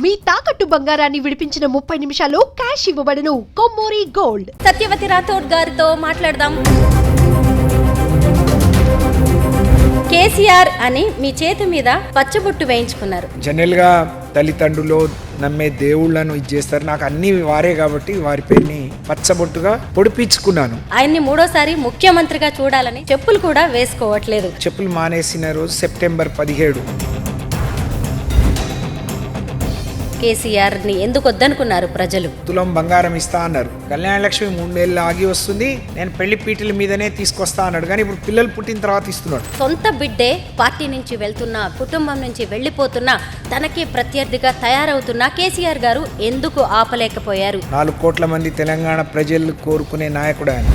మీ తాకట్టు బంగారాన్ని విడిపించిన 30 నిమిషాల్లో క్యాష్ ఇవ్వబడును. కొమ్మూరి గోల్డ్. సత్యవతి రాథోడ్ గారితో మాట్లాడదాం. కేసీఆర్ అని మీ చేతి మీద పచ్చబొట్టు వేయించుకున్నారు. జనరల్ గా తల్లిదండ్రులు నమ్మే దేవుళ్లను ఇచ్చేస్తారు. నాకు అన్ని వారే కాబట్టి వారి పేరుని పచ్చబొట్టుగా పొడిపించుకున్నాను. ఆయన్ని మూడోసారి ముఖ్యమంత్రిగా చూడాలని చెప్పులు కూడా వేసుకోవట్లేదు. చెప్పులు మానేసిన రోజు సెప్టెంబర్ 17. కేసీఆర్ ని ఎందుకు వద్దనుకున్నారు ప్రజలు? తులం బంగారం ఇస్తా అన్నారు. కళ్యాణ లక్ష్మి 3 నెలలు ఆగి వస్తుంది, నేను పెళ్లి పీటల మీదనే తీసుకొస్తా అన్నాడు. కానీ ఇప్పుడు పిల్లలు పుట్టిన తర్వాత ఇస్తున్నాడు. సొంత బిడ్డే పార్టీ నుంచి వెళ్తున్నా, కుటుంబం నుంచి వెళ్లిపోతున్నా, తనకే ప్రత్యర్థిగా తయారవుతున్న కేసీఆర్ గారు ఎందుకు ఆపలేకపోయారు? 4 కోట్ల మంది తెలంగాణ ప్రజలు కోరుకునే నాయకుడు ఆయన.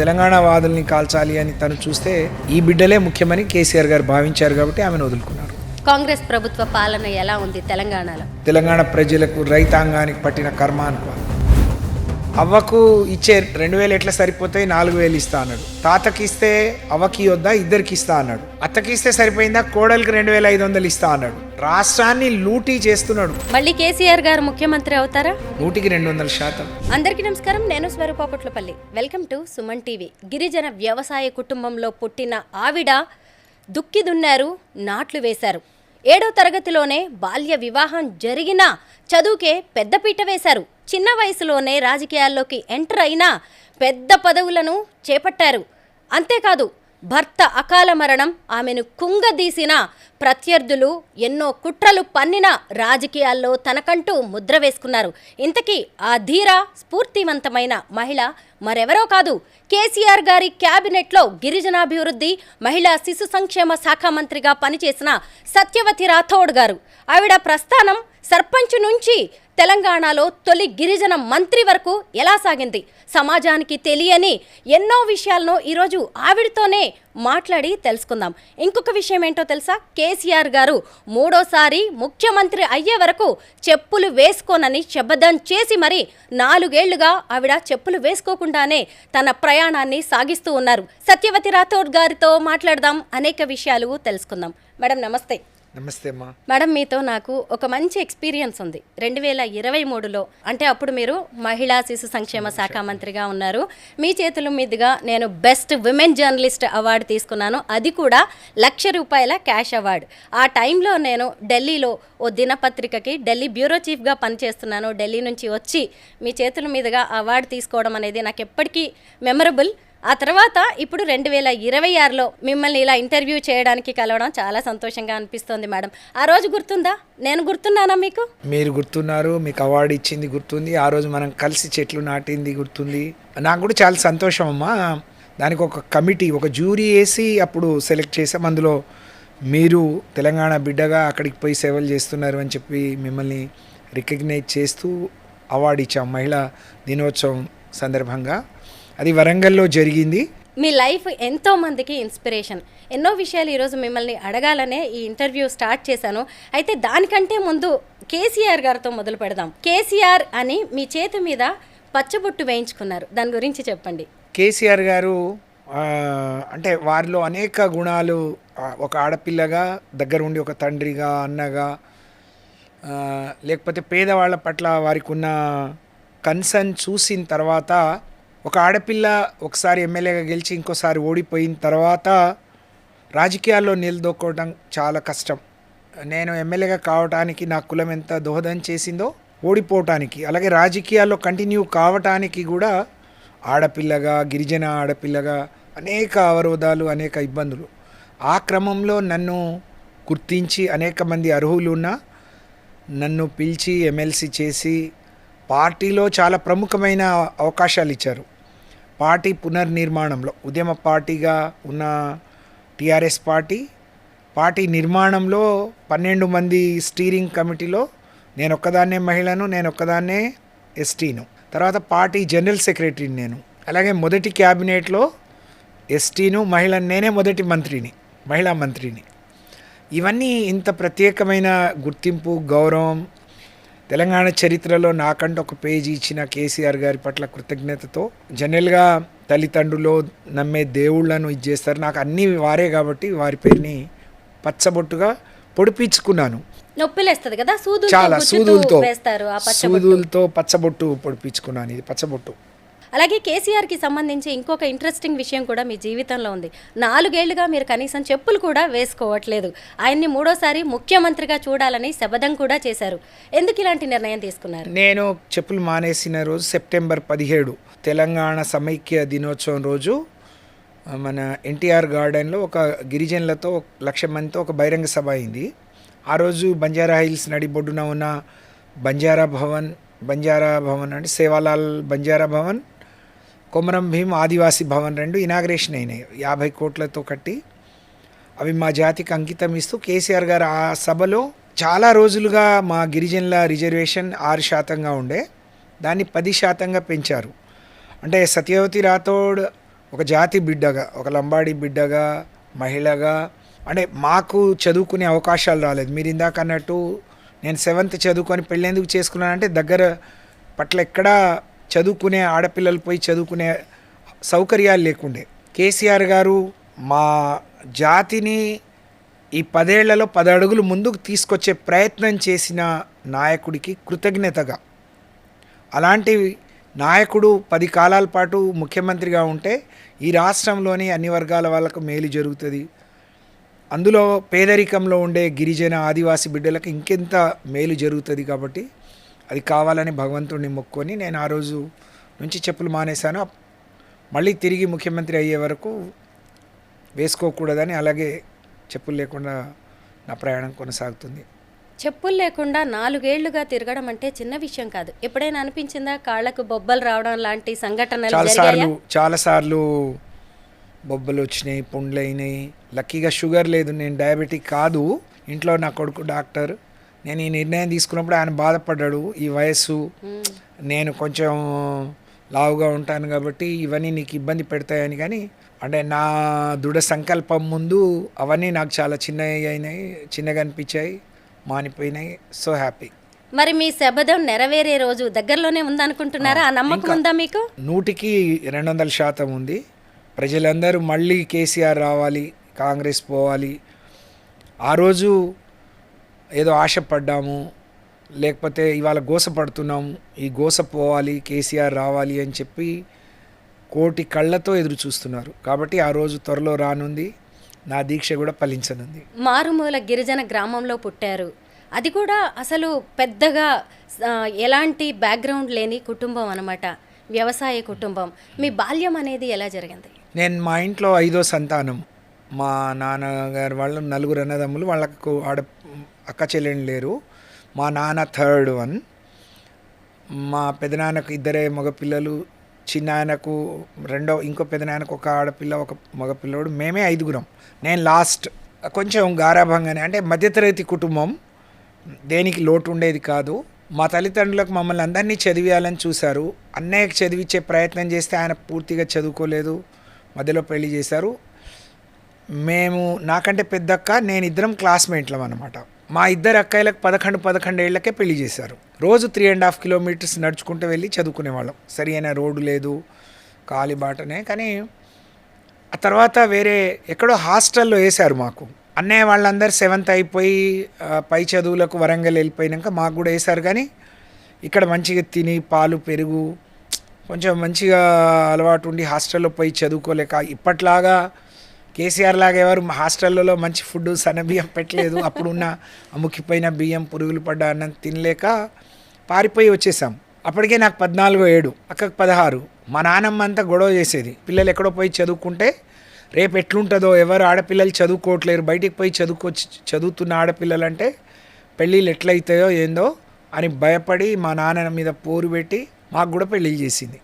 తెలంగాణ వాదుల్ని కాల్చాలి అని తను చూస్తే ఈ బిడ్డలే ముఖ్యమని కేసీఆర్ గారు భావించారు కాబట్టి ఆమెను వదులుకున్నారు. కాంగ్రెస్ ప్రభుత్వ పాలన ఎలా ఉంది తెలంగాణలో? తెలంగాణ ప్రజలకు రైతాంగానికి పట్టిన కర్మ అనుకో. అవ్వకు ఇచ్చే 2000 ఎట్లా సరిపోతాయి, 4000 ఇస్తా అన్నాడు. తాతకి ఇస్తే అవ్వకి వద్దా, ఇద్దరికి ఇస్తా అన్నాడు. అత్తకి ఇస్తే సరిపోయిందా, కోడలికి 2500 ఇస్తా అన్నాడు. రాష్ట్రాన్ని లూటీ చేస్తున్నాడు. మళ్ళీ కేసీఆర్ గారు ముఖ్యమంత్రి అవుతారా? 100% అందరికీ నమస్కారం. నేను స్వరూపపుట్లపల్లి. Welcome to Suman TV. గిరిజన వ్యవసాయ కుటుంబంలో పుట్టిన ఆవిడ దుక్కి దున్నారు, నాట్లు వేశారు. 7వ తరగతిలోనే బాల్య వివాహం జరిగినా చదువుకే పెద్దపీట వేశారు. చిన్న వయసులోనే రాజకీయాల్లోకి ఎంటర్ అయినా పెద్ద పదవులను చేపట్టారు. అంతేకాదు, భర్త అకాల మరణం ఆమెను కుంగదీసిన, ప్రత్యర్థులు ఎన్నో కుట్రలు పన్నిన రాజకీయాల్లో తనకంటూ ముద్ర వేసుకున్నారు. ఇంతకీ ఆ ధీర స్ఫూర్తివంతమైన మహిళ మరెవరో కాదు, కేసీఆర్ గారి క్యాబినెట్లో గిరిజనాభివృద్ధి, మహిళా శిశు సంక్షేమ శాఖ మంత్రిగా పనిచేసిన సత్యవతి రాథోడ్ గారు. ఆవిడ ప్రస్థానం సర్పంచ్ నుంచి తెలంగాణలో తొలి గిరిజన మంత్రి వరకు ఎలా సాగింది, సమాజానికి తెలియని ఎన్నో విషయాలను ఈరోజు ఆవిడతోనే మాట్లాడి తెలుసుకుందాం. ఇంకొక విషయం ఏంటో తెలుసా? కేసీఆర్ గారు 3వ ముఖ్యమంత్రి అయ్యే వరకు చెప్పులు వేసుకోనని శపథం చేసి మరి 4 ఏళ్లుగా ఆవిడ చెప్పులు వేసుకోకుండానే తన ప్రయాణాన్ని సాగిస్తూ ఉన్నారు. సత్యవతి రాథోడ్ గారితో మాట్లాడదాం, అనేక విషయాలు తెలుసుకుందాం. మేడం నమస్తే. నమస్తే అమ్మా. మేడం, మీతో నాకు ఒక మంచి ఎక్స్పీరియన్స్ ఉంది. 2023లో అంటే అప్పుడు మీరు మహిళా శిశు సంక్షేమ శాఖ మంత్రిగా ఉన్నారు. మీ చేతుల మీదుగా నేను బెస్ట్ విమెన్ జర్నలిస్ట్ అవార్డు తీసుకున్నాను. అది కూడా ₹1,00,000 క్యాష్ అవార్డు. ఆ టైంలో నేను ఢిల్లీలో ఓ దినపత్రికకి ఢిల్లీ బ్యూరో చీఫ్గా పనిచేస్తున్నాను. ఢిల్లీ నుంచి వచ్చి మీ చేతుల మీదుగా అవార్డు తీసుకోవడం అనేది నాకు ఎప్పటికీ మెమరబుల్. ఆ తర్వాత ఇప్పుడు 2026లో మిమ్మల్ని ఇలా ఇంటర్వ్యూ చేయడానికి కలవడం చాలా సంతోషంగా అనిపిస్తోంది. మేడం, ఆ రోజు గుర్తుందా? నేను గుర్తున్నానా మీకు? మీరు గుర్తున్నారు, మీకు అవార్డు ఇచ్చింది గుర్తుంది, ఆ రోజు మనం కలిసి చెట్లు నాటింది గుర్తుంది. నాకు కూడా చాలా సంతోషం అమ్మా. దానికి ఒక కమిటీ, ఒక జ్యూరీ వేసి అప్పుడు సెలెక్ట్ చేసాం. అందులో మీరు తెలంగాణ బిడ్డగా అక్కడికి పోయి సేవలు చేస్తున్నారు అని చెప్పి మిమ్మల్ని రికగ్నైజ్ చేస్తూ అవార్డు ఇచ్చాం మహిళా దినోత్సవం సందర్భంగా. అది వరంగల్లో జరిగింది. మీ లైఫ్ ఎంతో మందికి ఇన్స్పిరేషన్. ఎన్నో విషయాలు ఈరోజు మిమ్మల్ని అడగాలనే ఈ ఇంటర్వ్యూ స్టార్ట్ చేశాను. అయితే దానికంటే ముందు కేసీఆర్ గారితో మొదలు పెడదాం. కేసీఆర్ అని మీ చేతి మీద పచ్చబొట్టు వేయించుకున్నారు, దాని గురించి చెప్పండి. కేసీఆర్ గారు అంటే వారిలో అనేక గుణాలు, ఒక ఆడపిల్లగా దగ్గర ఉండి ఒక తండ్రిగా, అన్నగా, లేకపోతే పేదవాళ్ళ పట్ల వారికి ఉన్న కన్సర్న్ చూసిన తర్వాత, ఒక ఆడపిల్ల ఒకసారి ఎమ్మెల్యేగా గెలిచి ఇంకోసారి ఓడిపోయిన తర్వాత రాజకీయాల్లో నిలదొక్కోవడం చాలా కష్టం. నేను ఎమ్మెల్యేగా కావటానికి నా కులం ఎంత దోహదం చేసిందో ఓడిపోవటానికి, అలాగే రాజకీయాల్లో కంటిన్యూ కావటానికి కూడా ఆడపిల్లగా, గిరిజన ఆడపిల్లగా అనేక అవరోధాలు, అనేక ఇబ్బందులు. ఆ క్రమంలో నన్ను గుర్తించి అనేక మంది అర్హులు ఉన్న నన్ను పిలిచి ఎమ్మెల్సీ చేసి పార్టీలో చాలా ప్రముఖమైన అవకాశాలు ఇచ్చారు. పార్టీ పునర్నిర్మాణంలో, ఉద్యమ పార్టీగా ఉన్న టీఆర్ఎస్ పార్టీ నిర్మాణంలో 12 మంది స్టీరింగ్ కమిటీలో నేను ఒక్కదాన్నే మహిళను, నేను ఒక్కదాన్నే ఎస్టీను. తర్వాత పార్టీ జనరల్ సెక్రటరీని నేను. అలాగే మొదటి క్యాబినెట్లో ఎస్టీను, మహిళను, నేనే మొదటి మంత్రిని, మహిళా మంత్రిని. ఇవన్నీ ఇంత ప్రత్యేకమైన గుర్తింపు, గౌరవం తెలంగాణ చరిత్రలో నాకంటూ ఒక పేజీ ఇచ్చిన కేసీఆర్ గారి పట్ల కృతజ్ఞతతో. జనరల్గా తల్లిదండ్రులు నమ్మే దేవుళ్లను ఇచ్చేస్తారు. నాకు అన్ని వారే కాబట్టి వారి పేరుని పచ్చబొట్టుగా పొడిపించుకున్నాను. నొప్పిలేస్తుంది కదా, చాలా సూదులతో వేస్తారు ఆ పచ్చబొట్టు. సూదులతో పచ్చబొట్టు పొడిపించుకున్నాను. ఇది పచ్చబొట్టు. అలాగే కేసీఆర్కి సంబంధించి ఇంకొక ఇంట్రెస్టింగ్ విషయం కూడా మీ జీవితంలో ఉంది. 4 ఏళ్లుగా మీరు కనీసం చెప్పులు కూడా వేసుకోవట్లేదు. ఆయన్ని 3వ సారి ముఖ్యమంత్రిగా చూడాలని శపథం కూడా చేశారు. ఎందుకు ఇలాంటి నిర్ణయం తీసుకున్నారు? నేను చెప్పులు మానేసిన రోజు సెప్టెంబర్ 17 తెలంగాణ సమైక్య దినోత్సవం రోజు మన ఎన్టీఆర్ గార్డెన్లో ఒక గిరిజనులతో 1,00,000 మందితో ఒక బహిరంగ సభ అయింది. ఆ రోజు బంజారా హిల్స్ నడిబొడ్డున ఉన్న బంజారా భవన్ అంటే సేవాలాల్ బంజారా భవన్, కొమరం భీం ఆదివాసీ భవన్ 2 ఇనాగ్రేషన్ అయినాయి 50 కోట్లతో కట్టి. అవి మా జాతికి అంకితం ఇస్తూ కేసీఆర్ గారు ఆ సభలో చాలా రోజులుగా మా గిరిజనుల రిజర్వేషన్ 6% ఉండే, దాన్ని 10% పెంచారు. అంటే సత్యవతి రాథోడ్ ఒక జాతి బిడ్డగా, ఒక లంబాడి బిడ్డగా, మహిళగా, అంటే మాకు చదువుకునే అవకాశాలు రాలేదు. మీరు ఇందాక అన్నట్టు నేను 7th చదువుకొని పెళ్ళెందుకు చేసుకున్నానంటే దగ్గర పట్ల ఎక్కడా చదువుకునే ఆడపిల్లలు పోయి చదువుకునే సౌకర్యాలు లేకుండే. కేసీఆర్ గారు మా జాతిని ఈ 10 ఏళ్లలో 10 అడుగులు ముందుకు తీసుకొచ్చే ప్రయత్నం చేసిన నాయకుడికి కృతజ్ఞతగా, అలాంటి నాయకుడు 10 కాలాల పాటు ముఖ్యమంత్రిగా ఉంటే ఈ రాష్ట్రంలోని అన్ని వర్గాల వాళ్ళకు మేలు జరుగుతుంది. అందులో పేదరికంలో ఉండే గిరిజన ఆదివాసీ బిడ్డలకు ఇంకెంత మేలు జరుగుతుంది. కాబట్టి అది కావాలని భగవంతుడిని మొక్కుకొని నేను ఆ రోజు నుంచి చెప్పులు మానేశాను. మళ్ళీ తిరిగి ముఖ్యమంత్రి అయ్యే వరకు వేసుకోకూడదని, అలాగే చెప్పులు లేకుండా నా ప్రయాణం కొనసాగుతుంది. చెప్పులు లేకుండా 4 ఏళ్లుగా తిరగడం అంటే చిన్న విషయం కాదు. ఎప్పుడైనా అనిపించిందా కాళ్ళకు బొబ్బలు రావడం లాంటి సంఘటనలు జరిగాయా? చాలాసార్లు బొబ్బలు వచ్చినాయి, పుండ్లు అయినాయి. లక్కీగా షుగర్ లేదు, నేను డయాబెటిక్ కాదు. ఇంట్లో నా కొడుకు డాక్టర్. నేను ఈ నిర్ణయం తీసుకున్నప్పుడు ఆయన బాధపడ్డాడు. ఈ వయస్సు, నేను కొంచెం లావుగా ఉంటాను కాబట్టి ఇవన్నీ నీకు ఇబ్బంది పెడతాయని. కానీ అంటే నా దృఢ సంకల్పం ముందు అవన్నీ నాకు చాలా చిన్నగా అనిపించాయి, మానిపోయినాయి. So happy. మరి మీ శపథం నెరవేరే రోజు దగ్గరలోనే ఉందనుకుంటున్నారా? ఆ నమ్మకం ఉందా మీకు? 100% ఉంది. ప్రజలందరూ మళ్ళీ కేసీఆర్ రావాలి, కాంగ్రెస్ పోవాలి. ఆ రోజు ఏదో ఆశపడ్డాము, లేకపోతే ఇవాళ గోసపడుతున్నాము, ఈ గోస పోవాలి, కేసీఆర్ రావాలి అని చెప్పి కోటి కళ్ళతో ఎదురు చూస్తున్నారు. కాబట్టి ఆ రోజు త్వరలో రానుంది. నా దీక్ష కూడా ఫలించనుంది. మారుమూల గిరిజన గ్రామంలో పుట్టారు, అది కూడా అసలు పెద్దగా ఎలాంటి బ్యాక్గ్రౌండ్ లేని కుటుంబం అన్నమాట, వ్యవసాయ కుటుంబం. మీ బాల్యం అనేది ఎలా జరిగింది? నేను మా ఇంట్లో 5వ సంతానం. మా నాన్నగారు వాళ్ళు 4 అన్నదమ్ములు, వాళ్ళకు అక్క చెల్లెళ్ళు లేరు. మా నాన్న 3rd వన్. మా పెదనాన్నకు 2 మగపిల్లలు, చిన్నాయనకు ఇంకో పెదనాయనకు ఒక ఆడపిల్ల, ఒక మగపిల్లడు. మేమే 5గురం. నేను లాస్ట్. కొంచెం గారాభంగానే, అంటే మధ్యతరగతి కుటుంబం, దేనికి లోటు ఉండేది కాదు. మా తల్లిదండ్రులకు మమ్మల్ని అందరినీ చదివేయాలని చూశారు. అన్నయ్యకి చదివించే ప్రయత్నం చేస్తే ఆయన పూర్తిగా చదువుకోలేదు, మధ్యలో పెళ్లి చేశారు. మేము, నాకంటే పెద్దక్క, నేను ఇద్దరం క్లాస్మేట్లం అన్నమాట. మా 2 అక్కయ్యలకు 11 ఏళ్లకే పెళ్లి చేశారు. రోజు 3.5 కిలోమీటర్స్ నడుచుకుంటూ వెళ్ళి చదువుకునేవాళ్ళం. సరి అయిన రోడ్డు లేదు, కాలిబాటనే. కానీ ఆ తర్వాత వేరే ఎక్కడో హాస్టల్లో వేశారు మాకు. అన్నయ్య వాళ్ళందరూ 7th అయిపోయి పై చదువులకు వరంగల్ వెళ్ళిపోయినాక మాకు కూడా వేశారు. కానీ ఇక్కడ మంచిగా తిని పాలు పెరుగు కొంచెం మంచిగా అలవాటు ఉండి హాస్టల్లో పోయి చదువుకోలేక, ఇప్పట్లాగా కేసీఆర్ లాగా ఎవరు హాస్టల్లో మంచి ఫుడ్ సన్నబియ్యం పెట్టలేదు. అప్పుడున్న అముకిపోయిన బియ్యం, పురుగులు పడ్డ అన్నం తినలేక పారిపోయి వచ్చేసాం. అప్పటికే నాకు 14 ఏడు, అక్కకు 16. మా నాన్నమ్మ అంతా గొడవ చేసేది, పిల్లలు ఎక్కడో పోయి చదువుకుంటే రేపు ఎట్లుంటుందో, ఎవరు ఆడపిల్లలు చదువుకోవట్లేరు, బయటికి పోయి చదువుతున్న ఆడపిల్లలు అంటే పెళ్ళిళ్ళు ఎట్లయితాయో ఏందో అని భయపడి మా నాన్న మీద పోరు పెట్టి మాకు కూడా పెళ్ళిళ్ళు చేసింది.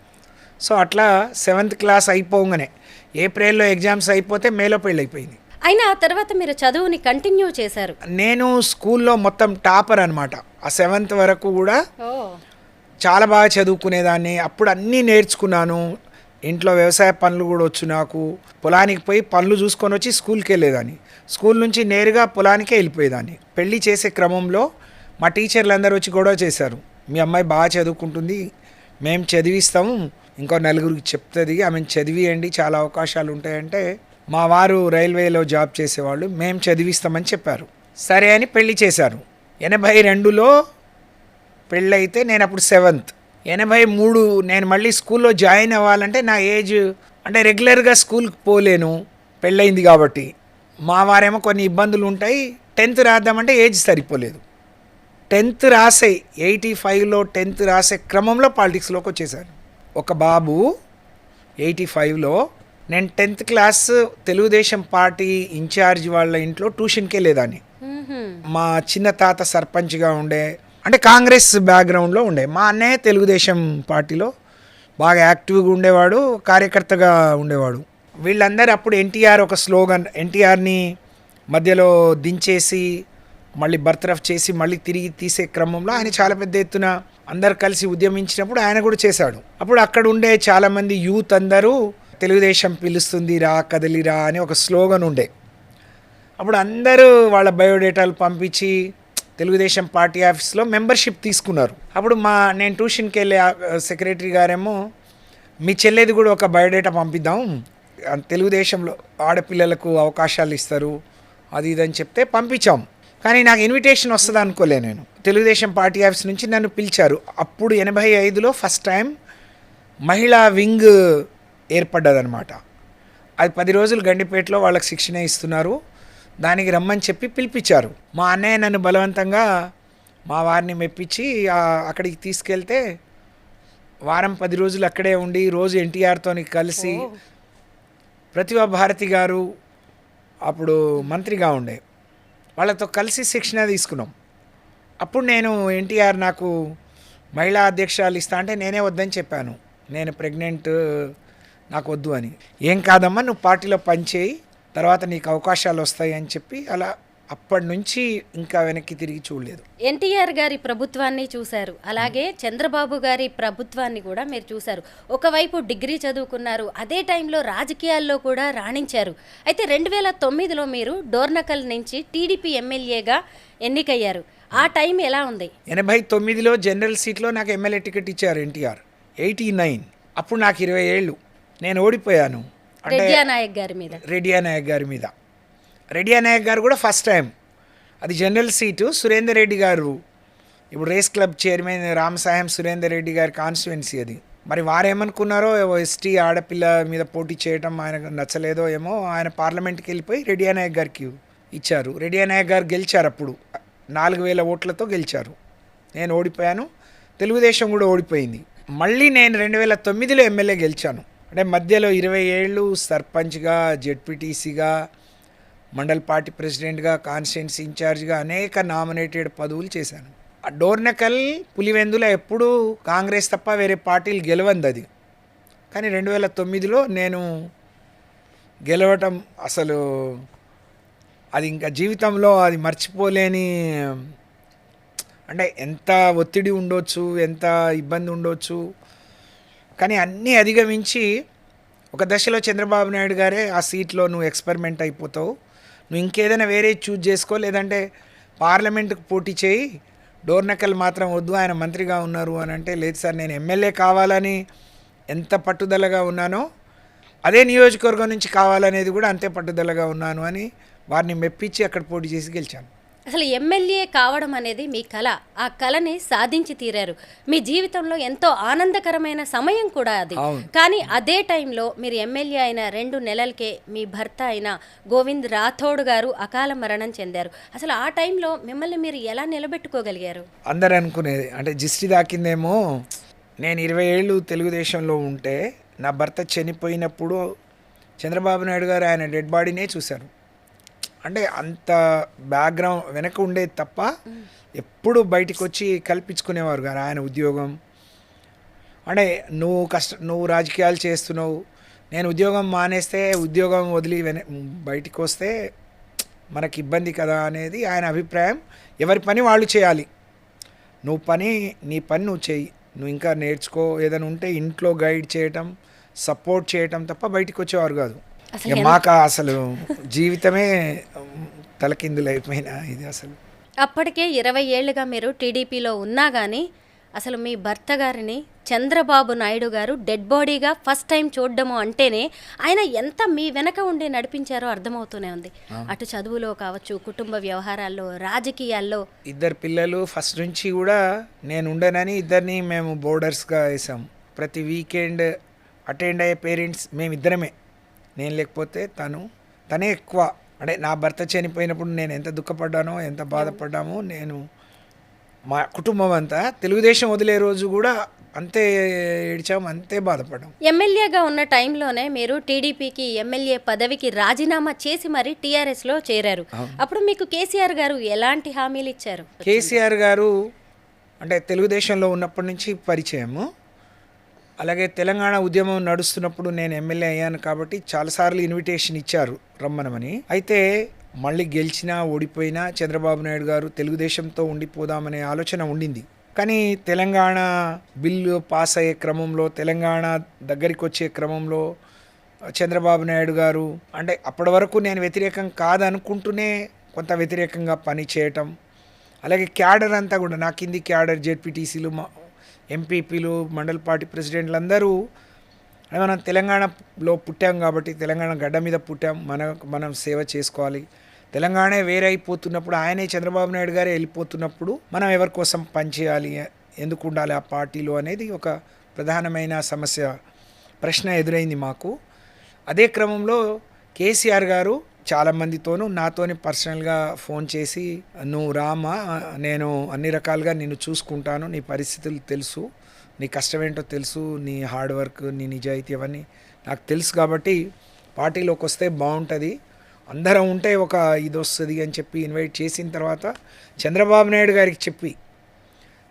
సో అట్లా 7th క్లాస్ అయిపోగానే, ఏప్రిల్లో ఎగ్జామ్స్ అయిపోతే మేలో పెళ్ళి అయిపోయింది. అయినా ఆ తర్వాత మీరు చదువుని కంటిన్యూ చేశారు. నేను స్కూల్లో మొత్తం టాపర్ అనమాట. ఆ 7th వరకు కూడా చాలా బాగా చదువుకునేదాన్ని. అప్పుడు అన్నీ నేర్చుకున్నాను. ఇంట్లో వ్యవసాయ పనులు కూడా వచ్చు నాకు. పొలానికి పోయి పనులు చూసుకొని వచ్చి స్కూల్కి వెళ్ళేదాన్ని. స్కూల్ నుంచి నేరుగా పొలానికే వెళ్ళిపోయేదాన్ని. పెళ్ళి చేసే క్రమంలో మా టీచర్లు అందరూ వచ్చి గొడవ చేశారు, మీ అమ్మాయి బాగా చదువుకుంటుంది, మేము చదివిస్తాము, ఇంకో 4గురికి చెప్తుంది, ఆమెను చదివియండి, చాలా అవకాశాలు ఉంటాయంటే, మా వారు రైల్వేలో జాబ్ చేసేవాళ్ళు, మేము చదివిస్తామని చెప్పారు. సరే అని పెళ్లి చేశారు. 82లో పెళ్ళైతే నేను అప్పుడు 7th. 83 నేను మళ్ళీ స్కూల్లో జాయిన్ అవ్వాలంటే నా ఏజ్ అంటే రెగ్యులర్గా స్కూల్కి పోలేను పెళ్ళయింది కాబట్టి. మా వారేమో కొన్ని ఇబ్బందులు ఉంటాయి. 10th రాద్దామంటే ఏజ్ సరిపోలేదు. 10th రాసే 85లో 10th రాసే క్రమంలో పాలిటిక్స్లోకి వచ్చేసాను. ఒక బాబు 85లో నేను 10th class Telugu Desam party incharge వాళ్ళ ఇంట్లో ట్యూషన్కే లేదాన్ని. మా చిన్న తాత సర్పంచ్గా ఉండే, అంటే కాంగ్రెస్ బ్యాక్గ్రౌండ్లో ఉండే. మా అన్నయ్య తెలుగుదేశం పార్టీలో బాగా యాక్టివ్గా ఉండేవాడు, కార్యకర్తగా ఉండేవాడు. వీళ్ళందరూ అప్పుడు ఎన్టీఆర్ ఒక స్లోగన్, ఎన్టీఆర్ని మధ్యలో దించేసి మళ్ళీ బర్తరఫ్ చేసి మళ్ళీ తిరిగి తీసే క్రమంలో ఆయన చాలా పెద్ద ఎత్తున అందరు కలిసి ఉద్యమించినప్పుడు ఆయన కూడా చేశాడు. అప్పుడు అక్కడ ఉండే చాలామంది యూత్ అందరూ తెలుగుదేశం పిలుస్తుంది రా కదలిరా అని ఒక స్లోగన్ ఉండే. అప్పుడు అందరూ వాళ్ళ బయోడేటాలు పంపించి తెలుగుదేశం పార్టీ ఆఫీస్లో మెంబర్షిప్ తీసుకున్నారు. అప్పుడు నేను ట్యూషన్కి వెళ్ళే సెక్రటరీ గారేమో మీ చెల్లేది కూడా ఒక బయోడేటా పంపిద్దాం, తెలుగుదేశంలో ఆడపిల్లలకు అవకాశాలు ఇస్తారు అది ఇది అని చెప్తే పంపించాం. కానీ నాకు ఇన్విటేషన్ వస్తుంది అనుకోలే. నేను తెలుగుదేశం పార్టీ ఆఫీస్ నుంచి నన్ను పిలిచారు. అప్పుడు 85లో ఫస్ట్ టైం మహిళా వింగ్ ఏర్పడ్డదనమాట. అది 10 రోజులు గండిపేటలో వాళ్ళకి శిక్షణ ఇస్తున్నారు, దానికి రమ్మని చెప్పి పిలిపించారు. మా అన్నయ్య నన్ను బలవంతంగా మా వారిని మెప్పించి అక్కడికి తీసుకెళ్తే వారం 10 రోజులు అక్కడే ఉండి రోజు ఎన్టీఆర్తో కలిసి, ప్రతిభా భారతి గారు అప్పుడు మంత్రిగా ఉండే, వాళ్ళతో కలిసి శిక్షణ తీసుకున్నాం. అప్పుడు నేను ఎన్టీఆర్ నాకు మహిళా అధ్యక్షురాలు ఇస్తా అంటే నేనే వద్దని చెప్పాను. నేను ప్రెగ్నెంట్, నాకు వద్దు అని. ఏం కాదమ్మా నువ్వు పార్టీలో పనిచేయి, తర్వాత నీకు అవకాశాలు వస్తాయి అని చెప్పి అలా అప్పటి నుంచి ఇంకా వెనక్కి తిరిగి చూడలేదు. ఎన్టీఆర్ గారి ప్రభుత్వాన్ని చూశారు, అలాగే చంద్రబాబు గారి ప్రభుత్వాన్ని కూడా మీరు చూశారు. ఒకవైపు డిగ్రీ చదువుకున్నారు, అదే టైంలో రాజకీయాల్లో కూడా రాణించారు. అయితే 2009లో మీరు డోర్నకల్ నుంచి టీడీపీ ఎమ్మెల్యేగా ఎన్నికయ్యారు. ఆ టైం ఎలా ఉంది? 89లో జనరల్ సీట్లో నాకు ఎమ్మెల్యే టికెట్ ఇచ్చారు ఎన్టీఆర్. 89 అప్పుడు నాకు 20 ఏళ్ళు. నేను ఓడిపోయాను రెడ్డియా నాయక్ గారి మీద. రెడ్డియా నాయక్ గారు కూడా ఫస్ట్ టైం, అది జనరల్ సీటు. సురేందర్ రెడ్డి గారు ఇప్పుడు race club chairman Ramasayam Surender Reddy గారి కాన్స్టిట్యువెన్సీ అది. మరి వారేమనుకున్నారో ఎస్టీ ఆడపిల్ల మీద పోటీ చేయడం ఆయనకు నచ్చలేదో ఏమో, ఆయన పార్లమెంట్కి వెళ్ళిపోయి రెడ్డియా నాయక్ గారికి ఇచ్చారు. రెడ్డియా నాయక్ గారు గెలిచారు. అప్పుడు 4000 ఓట్లతో గెలిచారు. నేను ఓడిపోయాను, తెలుగుదేశం కూడా ఓడిపోయింది. మళ్ళీ నేను 2009లో ఎమ్మెల్యే గెలిచాను. అంటే మధ్యలో 20 ఏళ్ళు సర్పంచ్గా, జెడ్పీటీసీగా, మండల్ పార్టీ ప్రెసిడెంట్గా, కాన్స్టిట్యున్సీ ఇన్ఛార్జ్గా అనేక నామినేటెడ్ పదవులు చేశాను. ఆ డోర్నకల్ పులివెందులో ఎప్పుడూ కాంగ్రెస్ తప్ప వేరే పార్టీలు గెలవంది అది. కానీ 2009లో నేను గెలవటం అసలు అది ఇంకా జీవితంలో అది మర్చిపోలేని, అంటే ఎంత ఒత్తిడి ఉండొచ్చు, ఎంత ఇబ్బంది ఉండొచ్చు, కానీ అన్నీ అధిగమించి ఒక దశలో చంద్రబాబు నాయుడు గారే ఆ సీట్లో నువ్వు ఎక్స్పెరిమెంట్ అయిపోతావు, నువ్వు ఇంకేదైనా వేరే చూజ్ చేసుకో, లేదంటే పార్లమెంటుకు పోటీ చేయి, డోర్నకల్ మాత్రం వద్దు, ఆయన మంత్రిగా ఉన్నారు అని అంటే, లేదు సార్ నేను ఎమ్మెల్యే కావాలని ఎంత పట్టుదలగా ఉన్నానో అదే నియోజకవర్గం నుంచి కావాలనేది కూడా అంతే పట్టుదలగా ఉన్నాను అని వారిని మెప్పించి అక్కడ పోటీ చేసి గెలిచాను. అసలు ఎమ్మెల్యే కావడం అనేది మీ కళ, ఆ కళని సాధించి తీరారు. మీ జీవితంలో ఎంతో ఆనందకరమైన సమయం కూడా అది. కానీ అదే టైంలో మీరు ఎమ్మెల్యే అయిన 2 నెలలకే మీ భర్త అయిన గోవింద్ రాథోడ్ గారు అకాల మరణం చెందారు. అసలు ఆ టైంలో మిమ్మల్ని మీరు ఎలా నిలబెట్టుకోగలిగారు? అందరు అనుకునేది అంటే దిష్టి తాకిందేమో. నేను 20 ఏళ్ళు తెలుగుదేశంలో ఉంటే నా భర్త చనిపోయినప్పుడు చంద్రబాబు నాయుడు గారు ఆయన డెడ్ బాడీనే చూశారు. అంటే అంత బ్యాక్గ్రౌండ్ వెనక ఉండేది తప్ప ఎప్పుడు బయటికి వచ్చి కల్పించుకునేవారు గారు. ఆయన ఉద్యోగం అంటే నువ్వు రాజకీయాలు చేస్తున్నావు, నేను ఉద్యోగం మానేస్తే ఉద్యోగం వదిలి బయటికి వస్తే మనకి ఇబ్బంది కదా అనేది ఆయన అభిప్రాయం. ఎవరి పని వాళ్ళు చేయాలి, నీ పని నువ్వు చేయి, నువ్వు ఇంకా నేర్చుకో, ఏదైనా ఉంటే ఇంట్లో గైడ్ చేయటం, సపోర్ట్ చేయటం తప్ప బయటికి వచ్చేవారు కాదు. మాకు అసలు జీవితమే తలకిందులు అయిపోయిన ఇది. అసలు అప్పటికే 20 ఏళ్ళుగా మీరు టీడీపీలో ఉన్నా కానీ అసలు మీ భర్త గారిని చంద్రబాబు నాయుడు గారు డెడ్ బాడీగా ఫస్ట్ టైం చూడడము అంటేనే ఆయన ఎంత మీ వెనక ఉండి నడిపించారో అర్థమవుతూనే ఉంది. అటు చదువులో కావచ్చు, కుటుంబ వ్యవహారాల్లో, రాజకీయాల్లో. ఇద్దరు పిల్లలు ఫస్ట్ నుంచి కూడా నేను ఉండనని ఇద్దరిని మేము బోర్డర్స్గా వేసాం. ప్రతి వీకెండ్ అటెండ్ అయ్యే పేరెంట్స్ మేమిద్దరమే. నేను లేకపోతే తనే ఎక్కువ. అంటే నా భర్త చనిపోయినప్పుడు నేను ఎంత దుఃఖపడ్డానో, ఎంత బాధపడ్డామో, నేను మా కుటుంబం అంతా తెలుగుదేశం వదిలే రోజు కూడా అంతే ఏడ్చాము, అంతే బాధపడ్డాం. ఎమ్మెల్యేగా ఉన్న టైంలోనే మీరు టీడీపీకి ఎమ్మెల్యే పదవికి రాజీనామా చేసి మరి టీఆర్ఎస్లో చేరారు. అప్పుడు మీకు కేసీఆర్ గారు ఎలాంటి హామీలు ఇచ్చారు? కేసీఆర్ గారు అంటే తెలుగుదేశంలో ఉన్నప్పటి నుంచి పరిచయము. అలాగే తెలంగాణ ఉద్యమం నడుస్తున్నప్పుడు నేను ఎమ్మెల్యే అయ్యాను కాబట్టి చాలాసార్లు ఇన్విటేషన్ ఇచ్చారు రమ్మనమని. అయితే మళ్ళీ గెలిచినా ఓడిపోయినా చంద్రబాబు నాయుడు గారు తెలుగుదేశంతో ఉండిపోదామనే ఆలోచన ఉండింది. కానీ తెలంగాణ బిల్లు పాస్ అయ్యే క్రమంలో, తెలంగాణ దగ్గరికి వచ్చే క్రమంలో చంద్రబాబు నాయుడు గారు అంటే అప్పటి వరకు నేను వ్యతిరేకం కాదనుకుంటూనే కొంత వ్యతిరేకంగా పని చేయటం. అలాగే క్యాడర్ అంతా కూడా నా కింది క్యాడర్, జెడ్పీటీసీలు, ఎంపీపీలు, మండల పార్టీ ప్రెసిడెంట్లు అందరూ మనం తెలంగాణలో పుట్టాం కాబట్టి, తెలంగాణ గడ్డ మీద పుట్టాం, మనం సేవ చేసుకోవాలి. తెలంగాణ వేరే అయిపోతున్నప్పుడు, ఆయనే చంద్రబాబు నాయుడు గారే వెళ్ళిపోతున్నప్పుడు మనం ఎవరి కోసం పనిచేయాలి, ఎందుకు ఉండాలి ఆ పార్టీలో అనేది ఒక ప్రధానమైన ప్రశ్న ఎదురైంది మాకు. అదే క్రమంలో కేసీఆర్ గారు చాలామందితోనూ నాతోని పర్సనల్గా ఫోన్ చేసి, నువ్వు రామా, నేను అన్ని రకాలుగా నిన్ను చూసుకుంటాను, నీ పరిస్థితులు తెలుసు, నీ కష్టం ఏంటో తెలుసు, నీ హార్డ్ వర్క్, నీ నిజాయితీ అవన్నీ నాకు తెలుసు కాబట్టి పార్టీలోకి వస్తే బాగుంటుంది, అందరం ఉంటే ఒక ఇది వస్తుంది అని చెప్పి ఇన్వైట్ చేసిన తర్వాత చంద్రబాబు నాయుడు గారికి చెప్పి,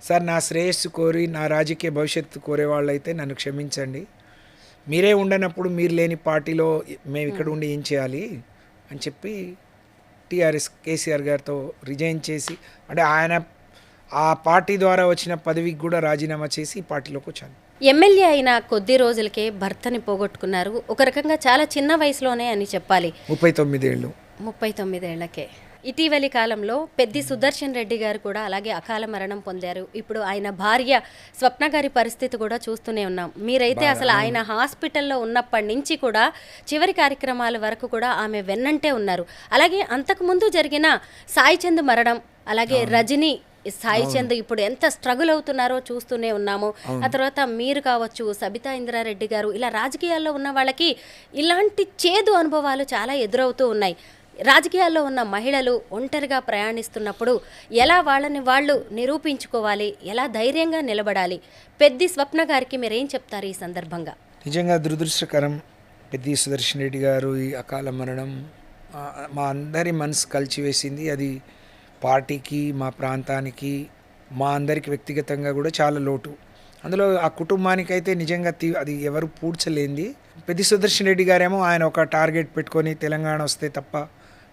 సార్ నా శ్రేయస్సు కోరి నా రాజకీయ భవిష్యత్తు కోరే వాళ్ళైతే నన్ను క్షమించండి, మీరే ఉండనప్పుడు మీరు లేని పార్టీలో మేము ఇక్కడ ఉండి ఏం చేయాలి అని చెప్పి టీఆర్ఎస్ కేసీఆర్ గారితో రిజైన్ చేసి, అంటే ఆయన ఆ పార్టీ ద్వారా వచ్చిన పదవికి కూడా రాజీనామా చేసి పార్టీలోకి వచ్చాను. ఎమ్మెల్యే అయిన కొద్ది రోజులకే భర్తని పోగొట్టుకున్నారు. ఒక రకంగా చాలా చిన్న వయసులోనే అని చెప్పాలి. 39 ఏళ్ళు. 39 ఏళ్లకే. ఇటీవలి కాలంలో పెద్ది సుదర్శన్ రెడ్డి గారు కూడా అలాగే అకాల మరణం పొందారు. ఇప్పుడు ఆయన భార్య స్వప్న గారి పరిస్థితి కూడా చూస్తూనే ఉన్నాం. మీరైతే అసలు ఆయన హాస్పిటల్లో ఉన్నప్పటి నుంచి కూడా చివరి కార్యక్రమాల వరకు కూడా ఆమె వెన్నంటే ఉన్నారు. అలాగే అంతకుముందు జరిగిన సాయి చంద్ మరణం, అలాగే రజనీ సాయి చంద్ ఇప్పుడు ఎంత స్ట్రగుల్ అవుతున్నారో చూస్తూనే ఉన్నాము. ఆ తర్వాత మీరు కావచ్చు, సబితా ఇంద్రారెడ్డి గారు, ఇలా రాజకీయాల్లో ఉన్న వాళ్ళకి ఇలాంటి చేదు అనుభవాలు చాలా ఎదురవుతూ ఉన్నాయి. రాజకీయాల్లో ఉన్న మహిళలు ఒంటరిగా ప్రయాణిస్తున్నప్పుడు ఎలా వాళ్ళని వాళ్ళు నిరూపించుకోవాలి, ఎలా ధైర్యంగా నిలబడాలి, పెద్ది స్వప్న గారికి మీరేం చెప్తారు ఈ సందర్భంగా? నిజంగా దురదృష్టకరం పెద్ది సుదర్శన్ రెడ్డి గారు ఈ అకాల మరణం మా అందరి మనసు కలిచివేసింది. అది పార్టీకి, మా ప్రాంతానికి, మా అందరికి వ్యక్తిగతంగా కూడా చాలా లోటు. అందులో ఆ కుటుంబానికి అయితే నిజంగా అది ఎవరు పూడ్చలేంది. పెద్ది సుదర్శన్ రెడ్డి గారేమో ఆయన ఒక టార్గెట్ పెట్టుకొని తెలంగాణ వస్తే తప్ప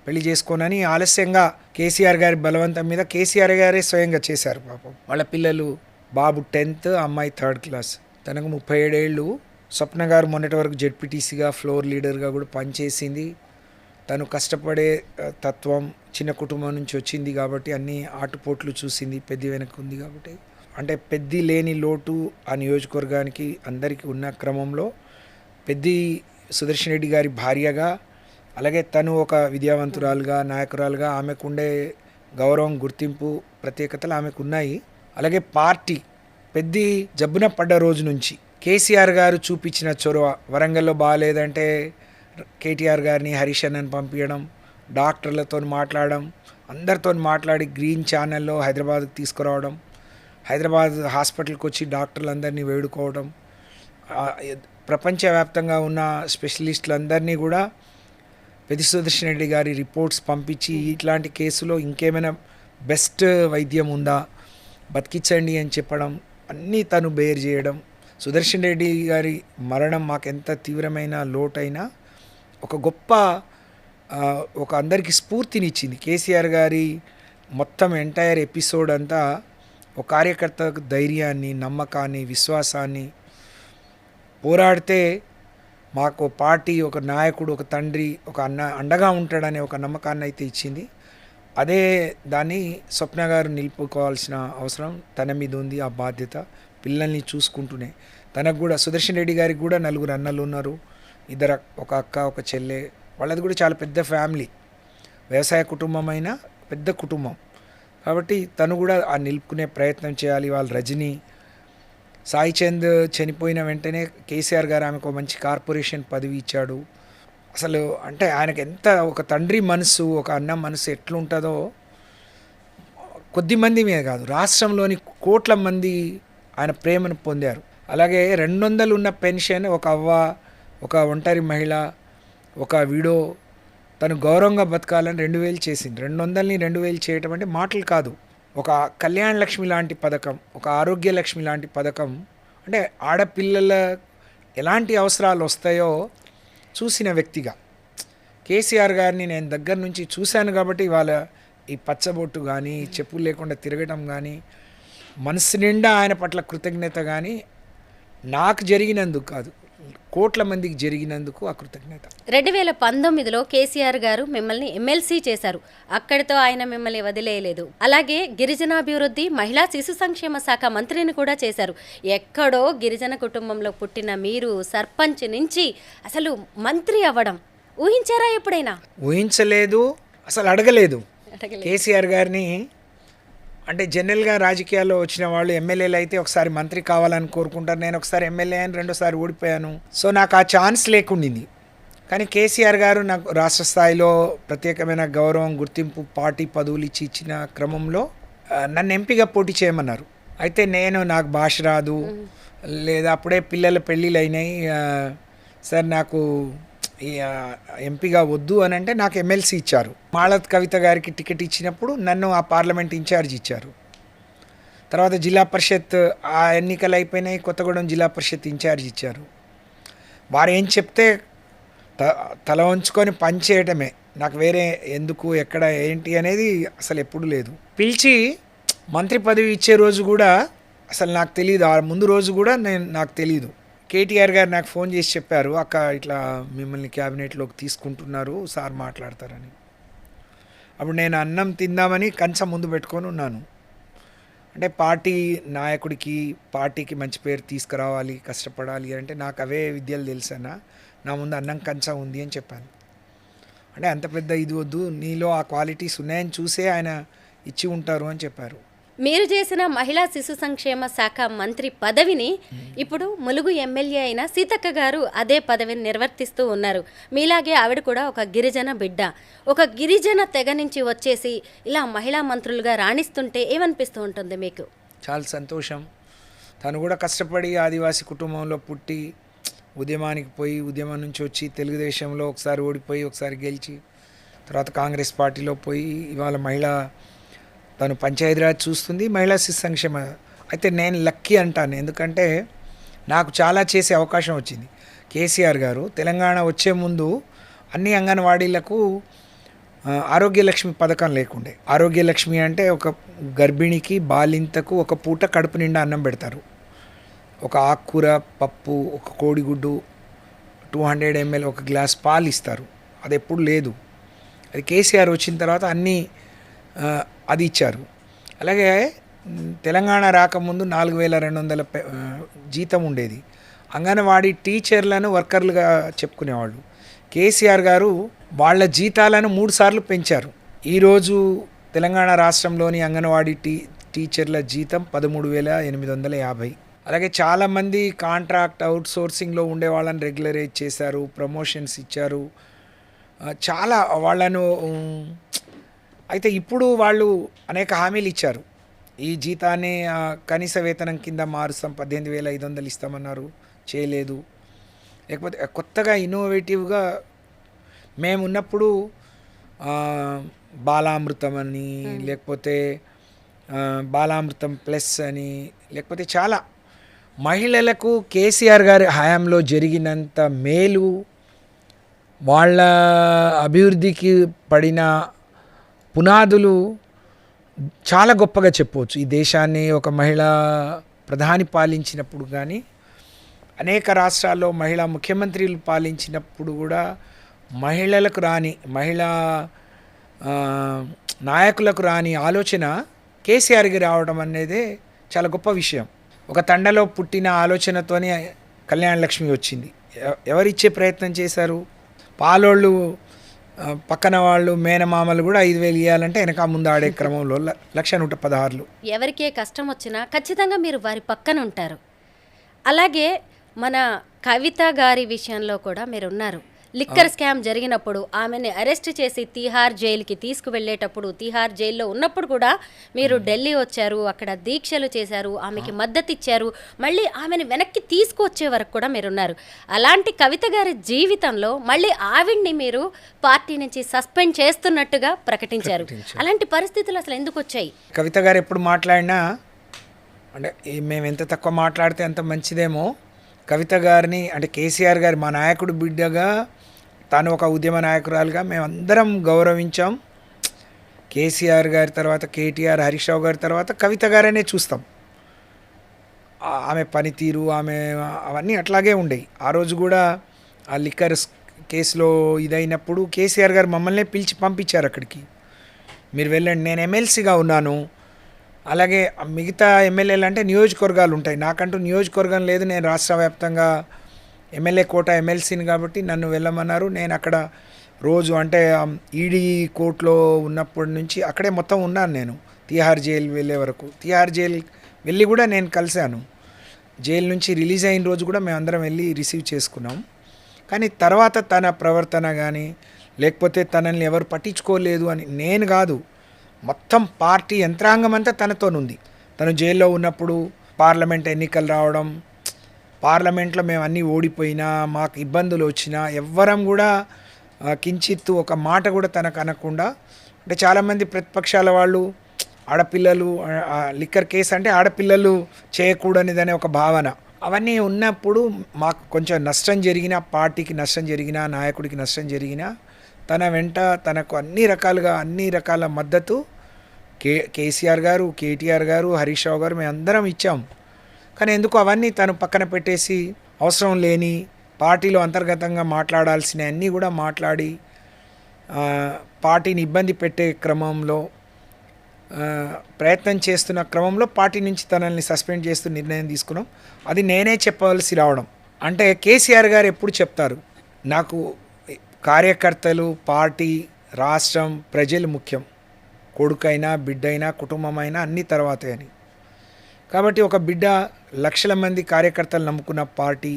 పెళ్లి చేసుకోనని ఆలస్యంగా కేసీఆర్ గారి బలవంతం మీద కేసీఆర్ గారే స్వయంగా చేశారు. పాపం వాళ్ళ పిల్లలు, బాబు 10th, అమ్మాయి 3rd క్లాస్. తనకు 37 ఏళ్ళు. స్వప్న గారు మొన్నటి వరకు జెడ్పీటీసీగా, ఫ్లోర్ లీడర్గా కూడా పనిచేసింది. తను కష్టపడే తత్వం, చిన్న కుటుంబం నుంచి వచ్చింది కాబట్టి అన్ని ఆటుపోట్లు చూసింది, పెద్ది వెనక్కి ఉంది కాబట్టి. అంటే పెద్ది లేని లోటు ఆ నియోజకవర్గానికి అందరికీ ఉన్న క్రమంలో పెద్ది సుదర్శన్ రెడ్డి గారి భార్యగా, అలాగే తను ఒక విద్యావంతురాలుగా, నాయకురాలుగా ఆమెకుండే గౌరవం, గుర్తింపు, ప్రత్యేకతలు ఆమెకు ఉన్నాయి. అలాగే పార్టీ పెద్ది జబ్బున పడ్డ రోజు నుంచి కేసీఆర్ గారు చూపించిన చొరవ, వరంగల్లో బాగాలేదంటే కేటీఆర్ గారిని, హరీష్ అన్నని పంపించడం, డాక్టర్లతో మాట్లాడడం, అందరితో మాట్లాడి గ్రీన్ ఛానల్లో హైదరాబాద్కి తీసుకురావడం, హైదరాబాద్ హాస్పిటల్కి వచ్చి డాక్టర్లందరినీ వేడుకోవడం, ప్రపంచవ్యాప్తంగా ఉన్న స్పెషలిస్టులందరినీ కూడా పెద్ది సుదర్శన్ రెడ్డి గారి రిపోర్ట్స్ పంపించి ఇట్లాంటి కేసులో ఇంకేమైనా బెస్ట్ వైద్యం ఉందా, బతికించండి అని చెప్పడం, అన్నీ తను బేర్ చేయడం. సుదర్శన్ రెడ్డి గారి మరణం మాకు ఎంత తీవ్రమైన లోటైనా ఒక గొప్ప ఒక అందరికీ స్ఫూర్తినిచ్చింది. కేసీఆర్ గారి మొత్తం ఎంటైర్ ఎపిసోడ్ అంతా ఒక కార్యకర్తకు ధైర్యాన్ని, నమ్మకాన్ని, విశ్వాసాన్ని, పోరాడితే మాకు పార్టీ, ఒక నాయకుడు, ఒక తండ్రి, ఒక అండగా ఉంటాడనే ఒక నమ్మకాన్ని అయితే ఇచ్చింది. అదే దాన్ని స్వప్న గారు నిలుపుకోవాల్సిన అవసరం తన మీద ఉంది. ఆ బాధ్యత పిల్లల్ని చూసుకుంటూనే తనకు కూడా సుదర్శన్ రెడ్డి గారికి కూడా 4 అన్నలు ఉన్నారు, ఒక అక్క ఒక చెల్లె. వాళ్ళది కూడా చాలా పెద్ద ఫ్యామిలీ, వ్యవసాయ కుటుంబం అయినా పెద్ద కుటుంబం. కాబట్టి తను కూడా ఆ నిలుపుకునే ప్రయత్నం చేయాలి. వాళ్ళు రజనీ సాయి చంద్ చనిపోయిన వెంటనే కేసీఆర్ గారు ఆమెకు మంచి కార్పొరేషన్ పదవి ఇచ్చాడు. అసలు అంటే ఆయనకు ఎంత ఒక తండ్రి మనసు, ఒక అన్న మనసు ఎట్లుంటుందో కొద్ది మంది మీద కాదు, రాష్ట్రంలోని కోట్ల మంది ఆయన ప్రేమను పొందారు. అలాగే 200 ఉన్న పెన్షన్ ఒక అవ్వ, ఒక ఒంటరి మహిళ, ఒక విడో తను గౌరవంగా బతకాలని 2000 చేసింది. 200ని 2000 చేయటం అంటే మాటలు కాదు. ఒక కళ్యాణ లక్ష్మి లాంటి పథకం, ఒక ఆరోగ్య లక్ష్మి లాంటి పథకం, అంటే ఆడపిల్లల ఎలాంటి అవసరాలు వస్తాయో చూసిన వ్యక్తిగా కేసీఆర్ గారిని నేను దగ్గర నుంచి చూశాను. కాబట్టి ఇవాళ ఈ పచ్చబొట్టు కానీ, చెప్పులు లేకుండా తిరగటం కానీ, మనసు నిండా ఆయన పట్ల కృతజ్ఞత కానీ, నాకు జరిగినందుకు కాదు, కోట్ల మందికి జరిగినందుకు ఆ కృతజ్ఞత. 2019లో కేసీఆర్ గారు మిమ్మల్ని ఎమ్మెల్సీ చేశారు. అక్కడితో ఆయన మిమ్మల్ని వదిలేయలేదు. అలాగే గిరిజనాభివృద్ధి, మహిళా శిశు సంక్షేమ శాఖ మంత్రిని కూడా చేశారు. ఎక్కడో గిరిజన కుటుంబంలో పుట్టిన మీరు సర్పంచ్ నుంచి అసలు మంత్రి అవ్వడం ఊహించారా ఎప్పుడైనా? ఊహించలేదు, అసలు అడగలేదు కేసీఆర్ గారిని. అంటే జనరల్గా రాజకీయాల్లో వచ్చిన వాళ్ళు ఎమ్మెల్యేలు అయితే ఒకసారి మంత్రి కావాలని కోరుకుంటారు. నేను ఒకసారి ఎమ్మెల్యే అని 2సారి ఓడిపోయాను. సో నాకు ఆ ఛాన్స్ లేకుండింది. కానీ కేసీఆర్ గారు నాకు రాష్ట్ర స్థాయిలో ప్రత్యేకమైన గౌరవం, గుర్తింపు, పార్టీ పదవులు ఇచ్చిన క్రమంలో నన్ను ఎంపీగా పోటీ చేయమన్నారు. అయితే నాకు భాష రాదు, లేదా అప్పుడే పిల్లల పెళ్ళిళ్ళు అయినాయి, సార్ నాకు ఎంపీగా వద్దు అని అంటే నాకు ఎమ్మెల్సీ ఇచ్చారు. మాళత్ కవిత గారికి టికెట్ ఇచ్చినప్పుడు నన్ను ఆ పార్లమెంట్ ఇన్ఛార్జ్ ఇచ్చారు. తర్వాత జిల్లా పరిషత్ ఆ ఎన్నికలు అయిపోయినాయి, కొత్తగూడెం జిల్లా పరిషత్ ఇన్ఛార్జ్ ఇచ్చారు. వారు ఏం చెప్తే తల వంచుకొని పనిచేయటమే, నాకు వేరే ఎందుకు ఎక్కడ ఏంటి అనేది అసలు ఎప్పుడు లేదు. పిలిచి మంత్రి పదవి ఇచ్చే రోజు కూడా అసలు నాకు తెలియదు, ఆ ముందు రోజు కూడా నాకు తెలియదు. కేటీఆర్ గారు నాకు ఫోన్ చేసి చెప్పారు, అక్క ఇట్లా మిమ్మల్ని క్యాబినెట్లోకి తీసుకుంటున్నారు, సార్ మాట్లాడతారని. అప్పుడు నేను అన్నం తిందామని కంచం ముందు పెట్టుకొని ఉన్నాను. అంటే పార్టీ నాయకుడికి, పార్టీకి మంచి పేరు తీసుకురావాలి, కష్టపడాలి అంటే నాకు అవే విద్యలు తెలుసన్నా, నా ముందు అన్నం కంచం ఉంది అని చెప్పాను. అంటే అంత పెద్ద ఇది వద్దు, నీలో ఆ క్వాలిటీస్ ఉన్నాయని చూసే ఆయన ఇచ్చి ఉంటారు అని చెప్పారు. మీరు చేసిన మహిళా శిశు సంక్షేమ శాఖ మంత్రి పదవిని ఇప్పుడు ములుగు ఎమ్మెల్యే అయిన సీతక్క గారు అదే పదవిని నిర్వర్తిస్తూ ఉన్నారు. మీలాగే ఆవిడ కూడా ఒక గిరిజన బిడ్డ, ఒక గిరిజన తెగ నుంచి వచ్చేసి ఇలా మహిళా మంత్రులుగా రాణిస్తుంటే ఏమనిపిస్తూ ఉంటుంది మీకు? చాలా సంతోషం. తను కూడా కష్టపడి ఆదివాసీ కుటుంబంలో పుట్టి ఉద్యమానికి పోయి, ఉద్యమం నుంచి వచ్చి తెలుగుదేశంలో ఒకసారి ఓడిపోయి, ఒకసారి గెలిచి, తర్వాత కాంగ్రెస్ పార్టీలో పోయి ఇవాళ తను పంచాయతీరాజ్ చూస్తుంది, మహిళా శిశు సంక్షేమ. అయితే నేను లక్కీ అంటాను, ఎందుకంటే నాకు చాలా చేసే అవకాశం వచ్చింది. కేసీఆర్ గారు తెలంగాణ వచ్చే ముందు అన్ని అంగన్వాడీలకు ఆరోగ్యలక్ష్మి పథకం లేకుండే. ఆరోగ్యలక్ష్మి అంటే ఒక గర్భిణికి, బాలింతకు ఒక పూట కడుపు నిండా అన్నం పెడతారు. ఒక ఆకుకూర, పప్పు, ఒక కోడిగుడ్డు, 200 ml ఒక గ్లాస్ పాలు ఇస్తారు. అది ఎప్పుడు లేదు. అది కేసీఆర్ వచ్చిన తర్వాత అన్నీ అది ఇచ్చారు. అలాగే తెలంగాణ రాకముందు 4200 జీతం ఉండేది. అంగన్వాడీ టీచర్లను వర్కర్లుగా చెప్పుకునేవాళ్ళు. కేసీఆర్ గారు వాళ్ళ జీతాలను 3 సార్లు పెంచారు. ఈరోజు తెలంగాణ రాష్ట్రంలోని అంగన్వాడీ టీచర్ల జీతం 13,850. అలాగే చాలామంది కాంట్రాక్ట్ అవుట్సోర్సింగ్లో ఉండే వాళ్ళని రెగ్యులరైజ్ చేశారు, ప్రమోషన్స్ ఇచ్చారు, చాలా వాళ్ళను. అయితే ఇప్పుడు వాళ్ళు అనేక హామీలు ఇచ్చారు. ఈ జీతాన్ని కనీస వేతనం కింద మారుస్తాం, 18,500 ఇస్తామన్నారు, చేయలేదు. లేకపోతే కొత్తగా ఇన్నోవేటివ్గా మేమున్నప్పుడు బాలామృతం అని, లేకపోతే బాలామృతం ప్లస్ అని, లేకపోతే చాలా మహిళలకు కేసీఆర్ గారి హయాంలో జరిగినంత మేలు, వాళ్ళ అభివృద్ధికి పడిన పునాదులు చాలా గొప్పగా చెప్పవచ్చు. ఈ దేశాన్ని ఒక మహిళా ప్రధాని పాలించినప్పుడు కానీ, అనేక రాష్ట్రాల్లో మహిళా ముఖ్యమంత్రులు పాలించినప్పుడు కూడా మహిళలకు రాని, నాయకులకు రాని ఆలోచన కేసీఆర్కి రావడం అనేది చాలా గొప్ప విషయం. ఒక తండలో పుట్టిన ఆలోచనతోనే కళ్యాణ లక్ష్మి వచ్చింది. ఎవరిచ్చే ప్రయత్నం చేశారు? పాలోళ్ళు, పక్కన వాళ్ళు, మేనమామలు కూడా 5,000 ఇవ్వాలంటే వెనక ముందు ఆడే క్రమంలో 1,116,000. ఎవరికే కష్టం వచ్చినా ఖచ్చితంగా మీరు వారి పక్కన ఉంటారు. అలాగే మన కవిత గారి విషయంలో కూడా మీరు ఉన్నారు. లిక్కర్ స్కామ్ జరిగినప్పుడు ఆమెని అరెస్ట్ చేసి తీహార్ జైలుకి తీసుకువెళ్ళేటప్పుడు, తీహార్ జైల్లో ఉన్నప్పుడు కూడా మీరు ఢిల్లీ వచ్చారు, అక్కడ దీక్షలు చేశారు, ఆమెకి మద్దతు ఇచ్చారు, మళ్ళీ ఆమెను వెనక్కి తీసుకువచ్చే వరకు కూడా మీరు ఉన్నారు. అలాంటి కవిత గారి జీవితంలో మళ్ళీ ఆవిడ్ని మీరు పార్టీ నుంచి సస్పెండ్ చేస్తున్నట్టుగా ప్రకటించారు. అలాంటి పరిస్థితులు అసలు ఎందుకు వచ్చాయి? కవిత గారు ఎప్పుడు మాట్లాడినా అంటే మేము ఎంత తక్కువ మాట్లాడితే అంత మంచిదేమో. కవిత గారిని అంటే కేసీఆర్ గారి మా నాయకుడు బిడ్డగా, తను ఒక ఉద్యమ నాయకురాలుగా మేమందరం గౌరవించాం. కేసీఆర్ గారి తర్వాత కేటీఆర్, హరీష్ రావు గారి తర్వాత కవిత గారనే చూస్తాం. ఆమె పనితీరు, ఆమె అవన్నీ అట్లాగే ఉండేవి. ఆ రోజు కూడా ఆ లిక్కర్ కేసులో ఇదైనప్పుడు కేసీఆర్ గారు మమ్మల్ని పిలిచి పంపించారు అక్కడికి, మీరు వెళ్ళండి, నేను ఎమ్మెల్సీగా ఉన్నాను. అలాగే మిగతా ఎమ్మెల్యేలు అంటే నియోజకవర్గాలు ఉంటాయి, నాకంటూ నియోజకవర్గం లేదు, నేను రాష్ట్ర వ్యాప్తంగా ఎమ్మెల్యే కోట ఎమ్మెల్సీని కాబట్టి నన్ను వెళ్ళమన్నారు. నేను అక్కడ రోజు అంటే ఈడీ కోర్టులో ఉన్నప్పటి నుంచి అక్కడే మొత్తం ఉన్నాను నేను, తీహార్ జైలు వెళ్ళే వరకు. తీహార్ జైలు వెళ్ళి కూడా నేను కలిశాను. జైలు నుంచి రిలీజ్ అయిన రోజు కూడా మేమందరం వెళ్ళి రిసీవ్ చేసుకున్నాం. కానీ తర్వాత తన ప్రవర్తన కానీ లేకపోతే తనని ఎవరు పట్టించుకోలేదు అని నేను కాదు, మొత్తం పార్టీ యంత్రాంగం అంతా తనతోనుంది. తను జైల్లో ఉన్నప్పుడు పార్లమెంట్ ఎన్నికలు రావడం, పార్లమెంట్లో మేము అన్నీ ఓడిపోయినా, మాకు ఇబ్బందులు వచ్చినా ఎవ్వరం కూడా కించిత్తు ఒక మాట కూడా తనకు అనకుండా, అంటే చాలామంది ప్రతిపక్షాల వాళ్ళు ఆడపిల్లలు, లిక్కర్ కేసు అంటే ఆడపిల్లలు చేయకూడనిదనే ఒక భావన, అవన్నీ ఉన్నప్పుడు మాకు కొంచెం నష్టం జరిగినా, పార్టీకి నష్టం జరిగినా, నాయకుడికి నష్టం జరిగినా తన వెంట తనకు అన్ని రకాల మద్దతు కేసీఆర్ గారు, కేటీఆర్ గారు, హరీష్ రావు గారు మేము అందరం ఇచ్చాం. కానీ ఎందుకు అవన్నీ తను పక్కన పెట్టేసి అవసరం లేని పార్టీలో అంతర్గతంగా మాట్లాడాల్సిన అన్నీ కూడా మాట్లాడి పార్టీని ఇబ్బంది పెట్టే క్రమంలో, ప్రయత్నం చేస్తున్న క్రమంలో పార్టీ నుంచి తనల్ని సస్పెండ్ చేస్తూ నిర్ణయం తీసుకున్నాం. అది నేనే చెప్పవలసి రావడం. అంటే కేసీఆర్ గారు ఎప్పుడు చెప్తారు, నాకు కార్యకర్తలు, పార్టీ, రాష్ట్రం, ప్రజలు ముఖ్యం, కొడుకైనా బిడ్డైనా కుటుంబమైనా అన్ని తర్వాతే అని. కాబట్టి ఒక బిడ్డ లక్షల మంది కార్యకర్తలు నమ్ముకున్న పార్టీ,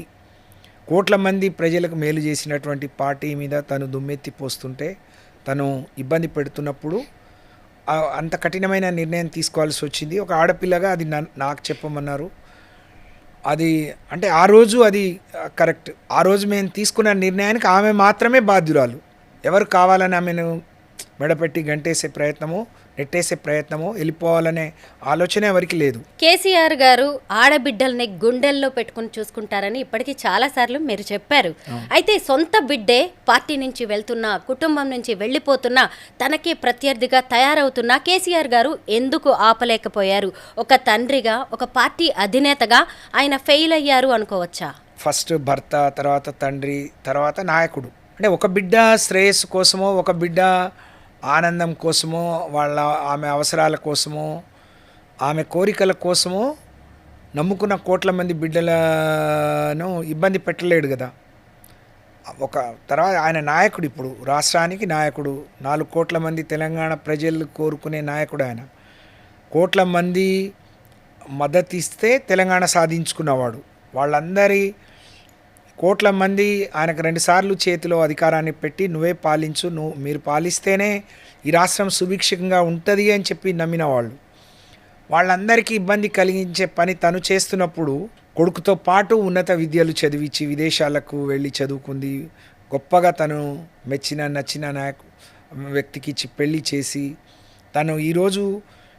కోట్ల మంది ప్రజలకు మేలు చేసినటువంటి పార్టీ మీద తను దుమ్మెత్తి పోస్తుంటే, తను ఇబ్బంది పెడుతున్నప్పుడు అంత కఠినమైన నిర్ణయం తీసుకోవాల్సి వచ్చింది. ఒక ఆడపిల్లగా అది నాకు చెప్పమన్నారు. అది అంటే ఆ రోజు అది కరెక్ట్. ఆ రోజు మేము తీసుకున్న నిర్ణయానికి ఆమె మాత్రమే బాధ్యురాలు. ఎవరు కావాలని ఆమెను మెడపెట్టి గంటేసే ప్రయత్నమో, నెట్టేసే ప్రయత్నమో, వెళ్ళిపోవాలనే ఆలోచన ఎవరికి లేదు. కేసీఆర్ గారు ఆడబిడ్డల్ని గుండెల్లో పెట్టుకుని చూసుకుంటారని ఇప్పటికీ చాలాసార్లు మీరు చెప్పారు. అయితే సొంత బిడ్డే పార్టీ నుంచి వెళ్తున్నా, కుటుంబం నుంచి వెళ్ళిపోతున్నా, తనకి ప్రత్యర్థిగా తయారవుతున్నా కేసీఆర్ గారు ఎందుకు ఆపలేకపోయారు? ఒక తండ్రిగా, ఒక పార్టీ అధినేతగా ఆయన ఫెయిల్ అయ్యారు అనుకోవచ్చా? ఫస్ట్ భర్త, తర్వాత తండ్రి, తర్వాత నాయకుడు. అంటే ఒక బిడ్డ శ్రేయస్సు కోసమో, ఒక బిడ్డ ఆనందం కోసమో, ఆమె అవసరాల కోసమో, ఆమె కోరికల కోసమో నమ్ముకున్న కోట్ల మంది బిడ్డలను ఇబ్బంది పెట్టలేడు కదా. ఒక తర్వాత ఆయన నాయకుడు, ఇప్పుడు రాష్ట్రానికి నాయకుడు, 4 కోట్ల మంది తెలంగాణ ప్రజలు కోరుకునే నాయకుడు ఆయన. కోట్ల మంది మద్దతు ఇస్తే తెలంగాణ సాధించుకున్నవాడు. వాళ్ళందరి కోట్ల మంది ఆయనకు 2 సార్లు చేతిలో అధికారాన్ని పెట్టి నువ్వే పాలించు, మీరు పాలిస్తేనే ఈ రాష్ట్రం సుభిక్షంగా ఉంటుంది అని చెప్పి నమ్మిన వాళ్ళు. వాళ్ళందరికీ ఇబ్బంది కలిగించే పని తను చేస్తున్నప్పుడు కొడుకుతో పాటు ఉన్నత విద్యలు చదివించి విదేశాలకు వెళ్ళి చదువుకుంది, గొప్పగా తను నచ్చిన వ్యక్తికి ఇచ్చి పెళ్లి చేసి, తను ఈరోజు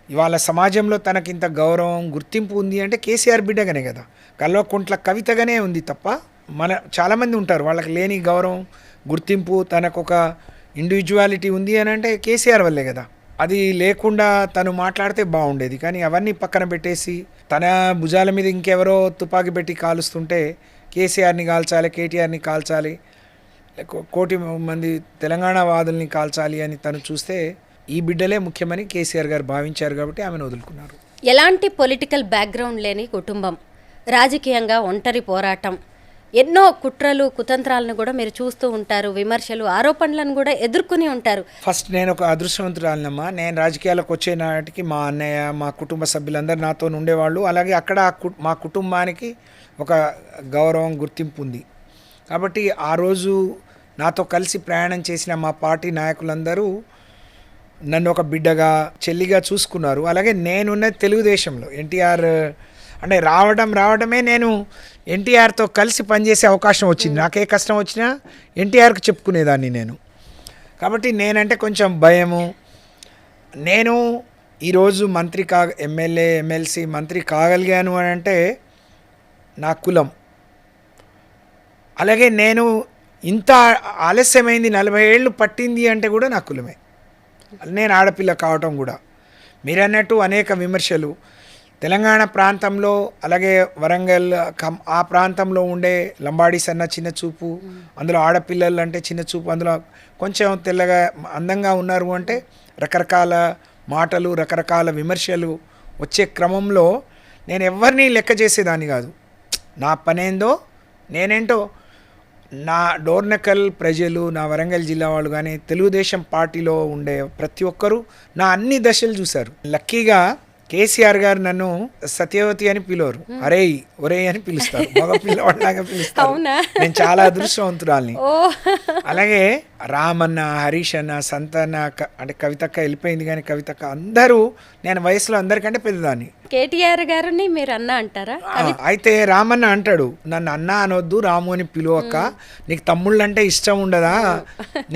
ఇవాళ సమాజంలో తనకింత గౌరవం, గుర్తింపు ఉంది అంటే కేసీఆర్ బిడ్డగానే కదా. కల్వకుంట్ల కవితగానే ఉంది తప్ప చాలామంది ఉంటారు వాళ్ళకి లేని గౌరవం, గుర్తింపు, తనకు ఒక ఇండివిజువాలిటీ ఉంది అని అంటే కేసీఆర్ వల్లే కదా. అది లేకుండా తను మాట్లాడితే బాగుండేది. కానీ అవన్నీ పక్కన పెట్టేసి తన భుజాల మీద ఇంకెవరో తుపాకీ పెట్టి కాలుస్తుంటే కేసీఆర్ని కాల్చాలి, కేటీఆర్ని కాల్చాలి, 1 కోటి మంది తెలంగాణ వాదుల్ని కాల్చాలి అని తను చూస్తే ఈ బిడ్డలే ముఖ్యమని కేసీఆర్ గారు భావించారు కాబట్టి ఆమెను వదులుకున్నారు. ఎలాంటి పొలిటికల్ బ్యాక్గ్రౌండ్ లేని కుటుంబం, రాజకీయంగా ఒంటరి పోరాటం, ఎన్నో కుట్రలు కుతంత్రాలను కూడా మీరు చూస్తూ ఉంటారు, విమర్శలు ఆరోపణలను కూడా ఎదుర్కొని ఉంటారు. ఫస్ట్ నేను ఒక అదృష్టవంతురాలనమ్మా. నేను రాజకీయాలకు వచ్చే నాటికి మా అన్నయ్య, మా కుటుంబ సభ్యులందరూ నాతో ఉండేవాళ్ళు. అలాగే అక్కడ మా కుటుంబానికి ఒక గౌరవం, గుర్తింపు ఉంది. కాబట్టి ఆ రోజు నాతో కలిసి ప్రయాణం చేసిన మా పార్టీ నాయకులందరూ నన్ను ఒక బిడ్డగా, చెల్లిగా చూసుకున్నారు. అలాగే నేనున్న తెలుగుదేశంలో ఎన్టీఆర్ అంటే రావడమే నేను ఎన్టీఆర్తో కలిసి పనిచేసే అవకాశం వచ్చింది. నాకే కష్టం వచ్చినా ఎన్టీఆర్కి చెప్పుకునేదాన్ని నేను. కాబట్టి నేనంటే కొంచెం భయము. నేను ఈరోజు ఎమ్మెల్యే, ఎమ్మెల్సీ, మంత్రి కాగలిగాను అని అంటే నా కులం. అలాగే నేను ఇంత ఆలస్యమైంది, 40 ఏళ్ళు పట్టింది అంటే కూడా నా కులమే. నేను ఆడపిల్ల కావటం కూడా. మీరన్నట్టు అనేక విమర్శలు తెలంగాణ ప్రాంతంలో, అలాగే వరంగల్ ఆ ప్రాంతంలో ఉండే లంబాడీస్ అన్న చిన్న చూపు, అందులో ఆడపిల్లలు అంటే చిన్న చూపు, అందులో కొంచెం తెల్లగా అందంగా ఉన్నారు అంటే రకరకాల మాటలు, రకరకాల విమర్శలు వచ్చే క్రమంలో నేను ఎవరిని లెక్క చేసేదాన్ని కాదు. నా పనేందో నేనేంటో, నా డోర్నకల్ ప్రజలు, నా వరంగల్ జిల్లా వాళ్ళు కానీ తెలుగుదేశం పార్టీలో ఉండే ప్రతి ఒక్కరూ నా అన్ని దశలు చూశారు. లక్కీగా కేసీఆర్ గారు నన్ను సత్యవతి అని పిలవరు, ఒరే అని పిలుస్తారు, మగ పిల్లవాడిలాగా పిలుస్తారు. నేను చాలా అదృష్టవంతురాల్ని. అలాగే రామన్న, హరీష్ అన్న, సంతన్న, అంటే కవితక్క వెళ్ళిపోయింది కానీ కవితక్క, అందరూ నేను వయసులో అందరికంటే పెద్దదాన్ని. కేటీఆర్ గారిని మీరు అన్న అంటారా? అయితే రామన్న అంటాడు, నన్ను అన్న అనొద్దు, రాము అని పిలువక్క, నీకు తమ్ముళ్ళు అంటే ఇష్టం ఉండదా,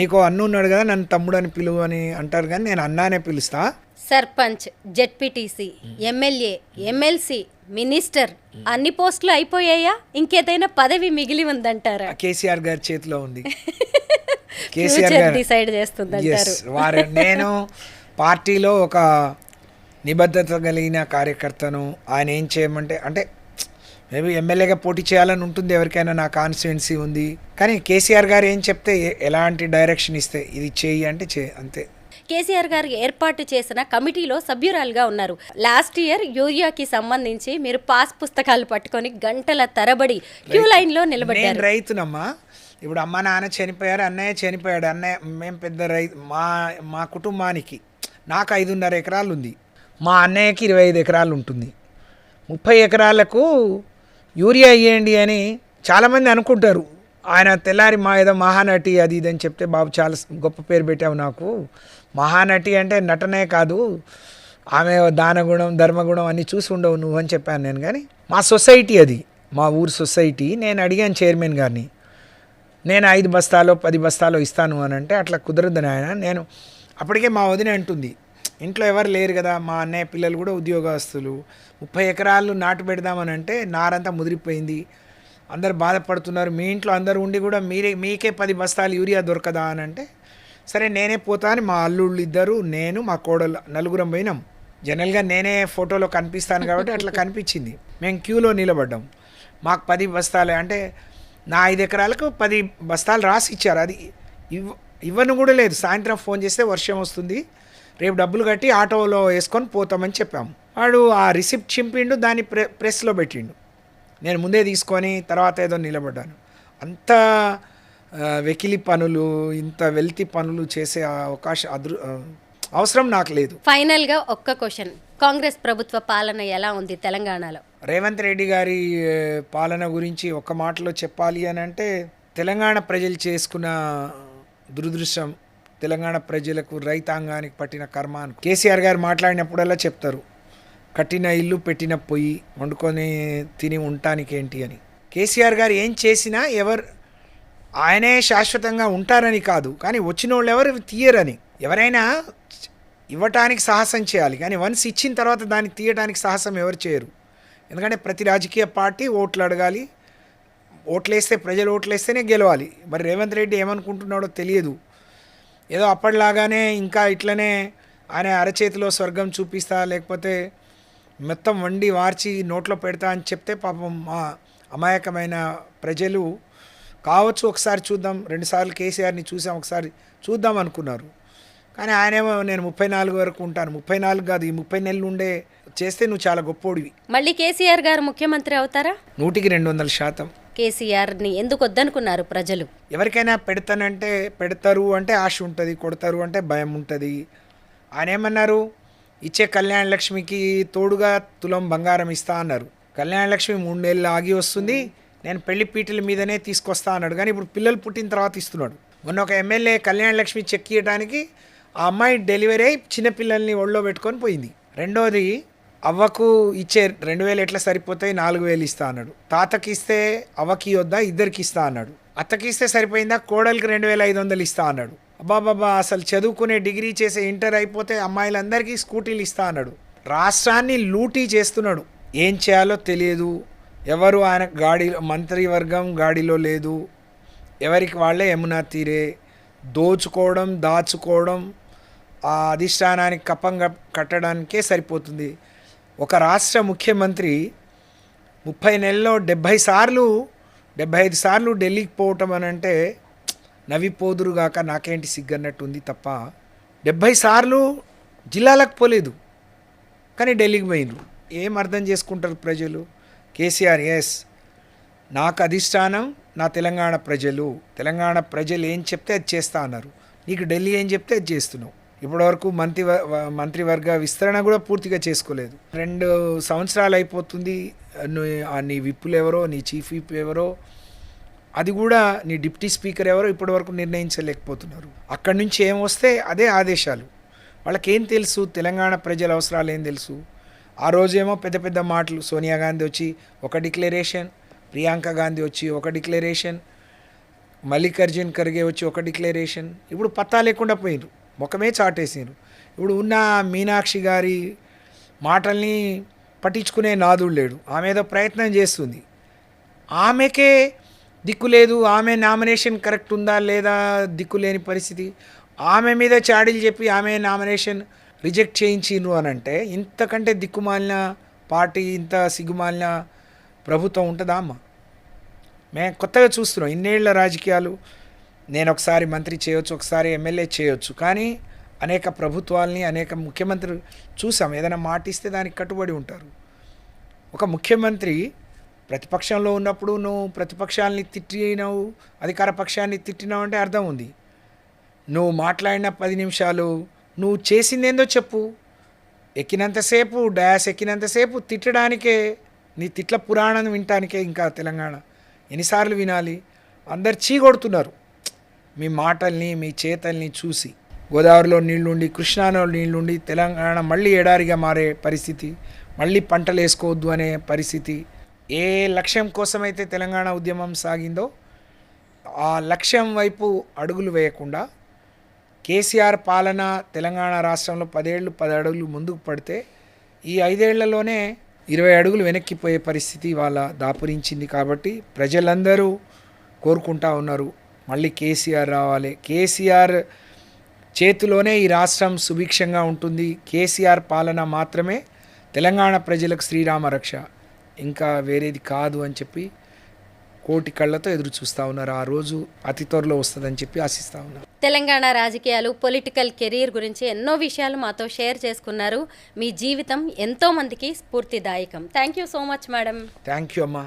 నీకు అన్న ఉన్నాడు కదా నన్ను తమ్ముడు అని పిలువు అని అంటారు, కానీ నేను అన్నానే పిలుస్తా. Sarpanch, ZPTC, MLA, MLC, minister అన్ని పోస్టులు అయిపోయాయా? ఇంకేదైనా పదవి మిగిలి ఉందంటారా? కేసీఆర్ గారి చేతిలో ఉంది. కేసీఆర్ గారు డిసైడ్ చేస్తుందంటారు. నేను పార్టీలో ఒక నిబద్ధత కలిగిన కార్యకర్తను. ఆయన ఏం చేయమంటే, అంటే మేబీ ఎమ్మెల్యేగా పోటీ చేయాలని ఉంటుంది ఎవరికైనా, నా కాన్స్టిట్యున్సీ ఉంది, కానీ కేసీఆర్ గారు ఏం చెప్తే, ఎలాంటి డైరెక్షన్ ఇస్తే ఇది చేయి అంటే అంతే. కేసీఆర్ గారు ఏర్పాటు చేసిన కమిటీలో సభ్యురాలుగా ఉన్నారు. లాస్ట్ ఇయర్ యూరియాకి సంబంధించి మీరు పాస్ పుస్తకాలు పట్టుకొని గంటల తరబడి క్యూ లైన్లో నిలబడ్డారు. రైతునమ్మా, ఇప్పుడు అమ్మ నాన్న చనిపోయారు, అన్నయ్య చనిపోయాడు. మేము పెద్ద రైతు. మా కుటుంబానికి నాకు 5.5 ఎకరాలు ఉంది, మా అన్నయ్యకి 25 ఎకరాలు ఉంటుంది. 30 ఎకరాలకు యూరియా ఇవ్వండి అని చాలామంది అనుకుంటారు. ఆయన తెల్లారి ఏదో మహానటి అది ఇది అని చెప్తే, బాబు చాలా గొప్ప పేరు పెట్టావు నాకు. మహానటి అంటే నటనే కాదు, ఆమె దానగుణం, ధర్మగుణం అన్నీ చూసి ఉండవు నువ్వు అని చెప్పాను నేను. కానీ మా సొసైటీ అది, మా ఊరు సొసైటీ. నేను అడిగాను చైర్మన్ గారిని, నేను 5 బస్తాలో 10 బస్తాలో ఇస్తాను అని అంటే, అట్లా కుదరదని ఆయన. నేను అప్పటికే మా వదిన అంటుంది, ఇంట్లో ఎవరు లేరు కదా, మా అన్నయ్య పిల్లలు కూడా ఉద్యోగస్తులు, 30 ఎకరాలు నాటు పెడదామని అంటే నారంతా ముదిరిపోయింది, అందరు బాధపడుతున్నారు, మీ ఇంట్లో అందరు ఉండి కూడా మీకే 10 బస్తాలు యూరియా దొరకదా అని అంటే, సరే నేనే పోతా అని మా అల్లుళ్ళు ఇద్దరు, నేను, మా కోడలు, నలుగురం పోయినాం. జనరల్గా నేనే ఫోటోలో కనిపిస్తాను కాబట్టి అట్లా కనిపించింది. మేము క్యూలో నిలబడ్డాం. మాకు 10 బస్తాలే అంటే, నా 5 ఎకరాలకు 10 బస్తాలు రాసి ఇచ్చారు. అది ఇవ్వను కూడా లేదు. సాయంత్రం ఫోన్ చేస్తే వర్షం వస్తుంది, రేపు డబ్బులు కట్టి ఆటోలో వేసుకొని పోతామని చెప్పాము. వాడు ఆ రిసిప్ట్ చింపిండు, దాన్ని ప్రెస్లో పెట్టిండు. నేను ముందే తీసుకొని తర్వాత ఏదో నిలబడ్డాను. అంత వెకిలి పనులు, ఇంత వెల్తి పనులు చేసే అవసరం నాకు లేదు. ఫైనల్గా ఒక్క క్వశ్చన్, కాంగ్రెస్ ప్రభుత్వ పాలన ఎలా ఉంది తెలంగాణలో? రేవంత్ రెడ్డి గారి పాలన గురించి ఒక మాటలో చెప్పాలి అని అంటే, తెలంగాణ ప్రజలు చేసుకున్న దురదృష్టం, తెలంగాణ ప్రజలకు, రైతాంగానికి పట్టిన కర్మ. కేసీఆర్ గారు మాట్లాడినప్పుడల్లా చెప్తారు, కట్టిన ఇల్లు పెట్టిన పొయ్యి, వండుకొని తిని ఉండటానికి ఏంటి అని. కేసీఆర్ గారు ఏం చేసినా ఆయనే శాశ్వతంగా ఉంటారని కాదు, కానీ వచ్చిన వాళ్ళు ఎవరు తీయరని. ఎవరైనా ఇవ్వటానికి సాహసం చేయాలి, కానీ వన్స్ ఇచ్చిన తర్వాత దాన్ని తీయడానికి సాహసం ఎవరు చేయరు. ఎందుకంటే ప్రతి రాజకీయ పార్టీ ఓట్లు అడగాలి, ఓట్లేస్తే, ప్రజలు ఓట్లేస్తేనే గెలవాలి. మరి రేవంత్ రెడ్డి ఏమనుకుంటున్నాడో తెలియదు. ఏదో అప్పటిలాగానే ఇంకా ఇట్లనే ఆయన అరచేతిలో స్వర్గం చూపిస్తా, లేకపోతే మొత్తం వండి వార్చి నోట్లో పెడతా అని చెప్తే పాపం మా అమాయకమైన ప్రజలు కావచ్చు ఒకసారి చూద్దాం, 2 సార్లు కేసీఆర్ని చూసాం, ఒకసారి చూద్దాం అనుకున్నారు. కానీ ఆయనేమో నేను 34 వరకు ఉంటాను. 34 కాదు, ఈ 30 నెలలు ఉండే చేస్తే నువ్వు చాలా గొప్పోడివి. మళ్ళీ కేసీఆర్ గారు ముఖ్యమంత్రి అవుతారా? 100% కేసీఆర్ని ఎందుకు వద్దనుకున్నారు ప్రజలు? ఎవరికైనా పెడతానంటే పెడతారు అంటే ఆశ ఉంటుంది, కొడతారు అంటే భయం ఉంటుంది. ఆయన ఏమన్నారు, ఇచ్చే కళ్యాణ లక్ష్మికి తోడుగా తులం బంగారం ఇస్తా అన్నారు. కళ్యాణ లక్ష్మి 3 నెలలు ఆగి వస్తుంది, నేను పెళ్లి పీటల మీదనే తీసుకొస్తా అన్నాడు. కానీ ఇప్పుడు పిల్లలు పుట్టిన తర్వాత ఇస్తున్నాడు. మొన్న ఒక ఎమ్మెల్యే కళ్యాణ లక్ష్మి చెక్ ఇవ్వడానికి ఆ అమ్మాయి డెలివరీ అయి చిన్నపిల్లల్ని ఒళ్ళో పెట్టుకొని పోయింది. రెండోది, అవ్వకు ఇచ్చే 2000 ఎట్లా సరిపోతాయి, 4000 ఇస్తా అన్నాడు. తాతకి ఇస్తే అవ్వకి ఇవ్వద్దా, ఇద్దరికి ఇస్తా అన్నాడు. అత్తకి ఇస్తే సరిపోయిందా, కోడలికి 2500 ఇస్తా అన్నాడు. అబ్బాబాబా, అసలు చదువుకునే డిగ్రీ చేసే ఇంటర్ అయిపోతే అమ్మాయిలందరికీ స్కూటీలు ఇస్తా అన్నాడు. రాష్ట్రాన్ని లూటీ చేస్తున్నాడు. ఏం చేయాలో తెలియదు. ఎవరు ఆయన గాడిలో, మంత్రివర్గం గాడిలో లేదు. ఎవరికి వాళ్ళే యమునా తీరే దోచుకోవడం, దాచుకోవడం, ఆ అధిష్టానానికి కప్పంగా కట్టడానికే సరిపోతుంది. ఒక రాష్ట్ర ముఖ్యమంత్రి 30 నెలల్లో 75 సార్లు ఢిల్లీకి పోవటం అని అంటే నవ్విపోదురుగాక నాకేంటి సిగ్గన్నట్టు ఉంది తప్ప 70 సార్లు జిల్లాలకు పోలేదు, కానీ ఢిల్లీకి పోయినరు. ఏం అర్థం చేసుకుంటారు ప్రజలు? కేసీఆర్ ఎస్, నాకు అధిష్టానం నా తెలంగాణ ప్రజలు ఏం చెప్తే అది చేస్తా అన్నారు. నీకు ఢిల్లీ ఏం చెప్తే అది చేస్తున్నావు. ఇప్పటివరకు మంత్రివర్గ విస్తరణ కూడా పూర్తిగా చేసుకోలేదు. 2 సంవత్సరాలు అయిపోతుంది. నీ విప్పులు ఎవరో, నీ చీఫ్ విప్ ఎవరో, అది కూడా నీ డిప్యూటీ స్పీకర్ ఎవరో ఇప్పటివరకు నిర్ణయించలేకపోతున్నారు. అక్కడి నుంచి ఏం వస్తే అదే ఆదేశాలు. వాళ్ళకేం తెలుసు, తెలంగాణ ప్రజల అవసరాలు ఏం తెలుసు? ఆ రోజేమో పెద్ద పెద్ద మాటలు, సోనియా గాంధీ వచ్చి ఒక డిక్లరేషన్, ప్రియాంక గాంధీ వచ్చి ఒక డిక్లరేషన్, మల్లికార్జున్ ఖర్గే వచ్చి ఒక డిక్లరేషన్. ఇప్పుడు పత్తా లేకుండా పోయినారు, ముఖమే చాటేసారు. ఇప్పుడు ఉన్న మీనాక్షి గారి మాటల్ని పట్టించుకునే నాదుడు లేడు. ఆమె ఏదో ప్రయత్నం చేస్తుంది, ఆమెకే దిక్కు లేదు. ఆమె నామినేషన్ కరెక్ట్ ఉందా లేదా దిక్కు లేని పరిస్థితి. ఆమె మీద చాడీలు చెప్పి ఆమె నామినేషన్ రిజెక్ట్ చేయించిండ్రు అని అంటే ఇంతకంటే దిక్కుమాలిన పార్టీ, ఇంత సిగ్గుమాలిన ప్రభుత్వం ఉంటుందా అమ్మ? మేము కొత్తగా చూస్తున్నాం ఇన్నేళ్ల రాజకీయాలు. నేను ఒకసారి మంత్రి చేయొచ్చు, ఒకసారి ఎమ్మెల్యే చేయొచ్చు, కానీ అనేక ప్రభుత్వాలని, అనేక ముఖ్యమంత్రులు చూసాం. ఏదైనా మాట ఇస్తే దానికి కట్టుబడి ఉంటారు. ఒక ముఖ్యమంత్రి ప్రతిపక్షంలో ఉన్నప్పుడు నువ్వు ప్రతిపక్షాలని తిట్టినావు, అధికార పక్షాన్ని తిట్టినావు అంటే అర్థం ఉంది. నువ్వు మాట్లాడిన 10 నిమిషాలు నువ్వు చేసిందేందో చెప్పు. ఎక్కినంతసేపు, డయాస్ ఎక్కినంతసేపు తిట్టడానికే, నీ తిట్ల పురాణం వినటానికే ఇంకా తెలంగాణ ఎన్నిసార్లు వినాలి? అందరు చీకొడుతున్నారు మీ మాటల్ని, మీ చేతల్ని చూసి. గోదావరిలో నీళ్లుండి, కృష్ణాలో నీళ్లుండి తెలంగాణ మళ్ళీ ఎడారిగా మారే పరిస్థితి, మళ్ళీ పంటలు వేసుకోవద్దు అనే పరిస్థితి. ఏ లక్ష్యం కోసమైతే తెలంగాణ ఉద్యమం సాగిందో ఆ లక్ష్యం వైపు అడుగులు వేయకుండా కేసీఆర్ పాలన తెలంగాణ రాష్ట్రంలో 10 ఏళ్ళు 10 అడుగులు ముందుకు పడితే ఈ 5 ఏళ్లలోనే 20 అడుగులు వెనక్కిపోయే పరిస్థితి వాళ్ళ దాపురించింది. కాబట్టి ప్రజలందరూ కోరుకుంటా ఉన్నారు మళ్ళీ కేసీఆర్ రావాలి. కేసీఆర్ చేతిలోనే ఈ రాష్ట్రం సుభిక్షంగా ఉంటుంది. కేసీఆర్ పాలన మాత్రమే తెలంగాణ ప్రజలకు శ్రీరామ రక్ష, ఇంకా వేరేది కాదు అని చెప్పి కోటి కళ్ళతో ఎదురు చూస్తూ ఉన్నారు. ఆ రోజు అతి త్వరలో వస్తుందని చెప్పి ఆశిస్తూ ఉన్నారు. తెలంగాణ రాజకీయాలు, పొలిటికల్ కెరీర్ గురించి ఎన్నో విషయాలు మాతో షేర్ చేసుకున్నారు. మీ జీవితం ఎంతో మందికి స్ఫూర్తిదాయకం. Thank you so much madam. Thank you అమ్మా.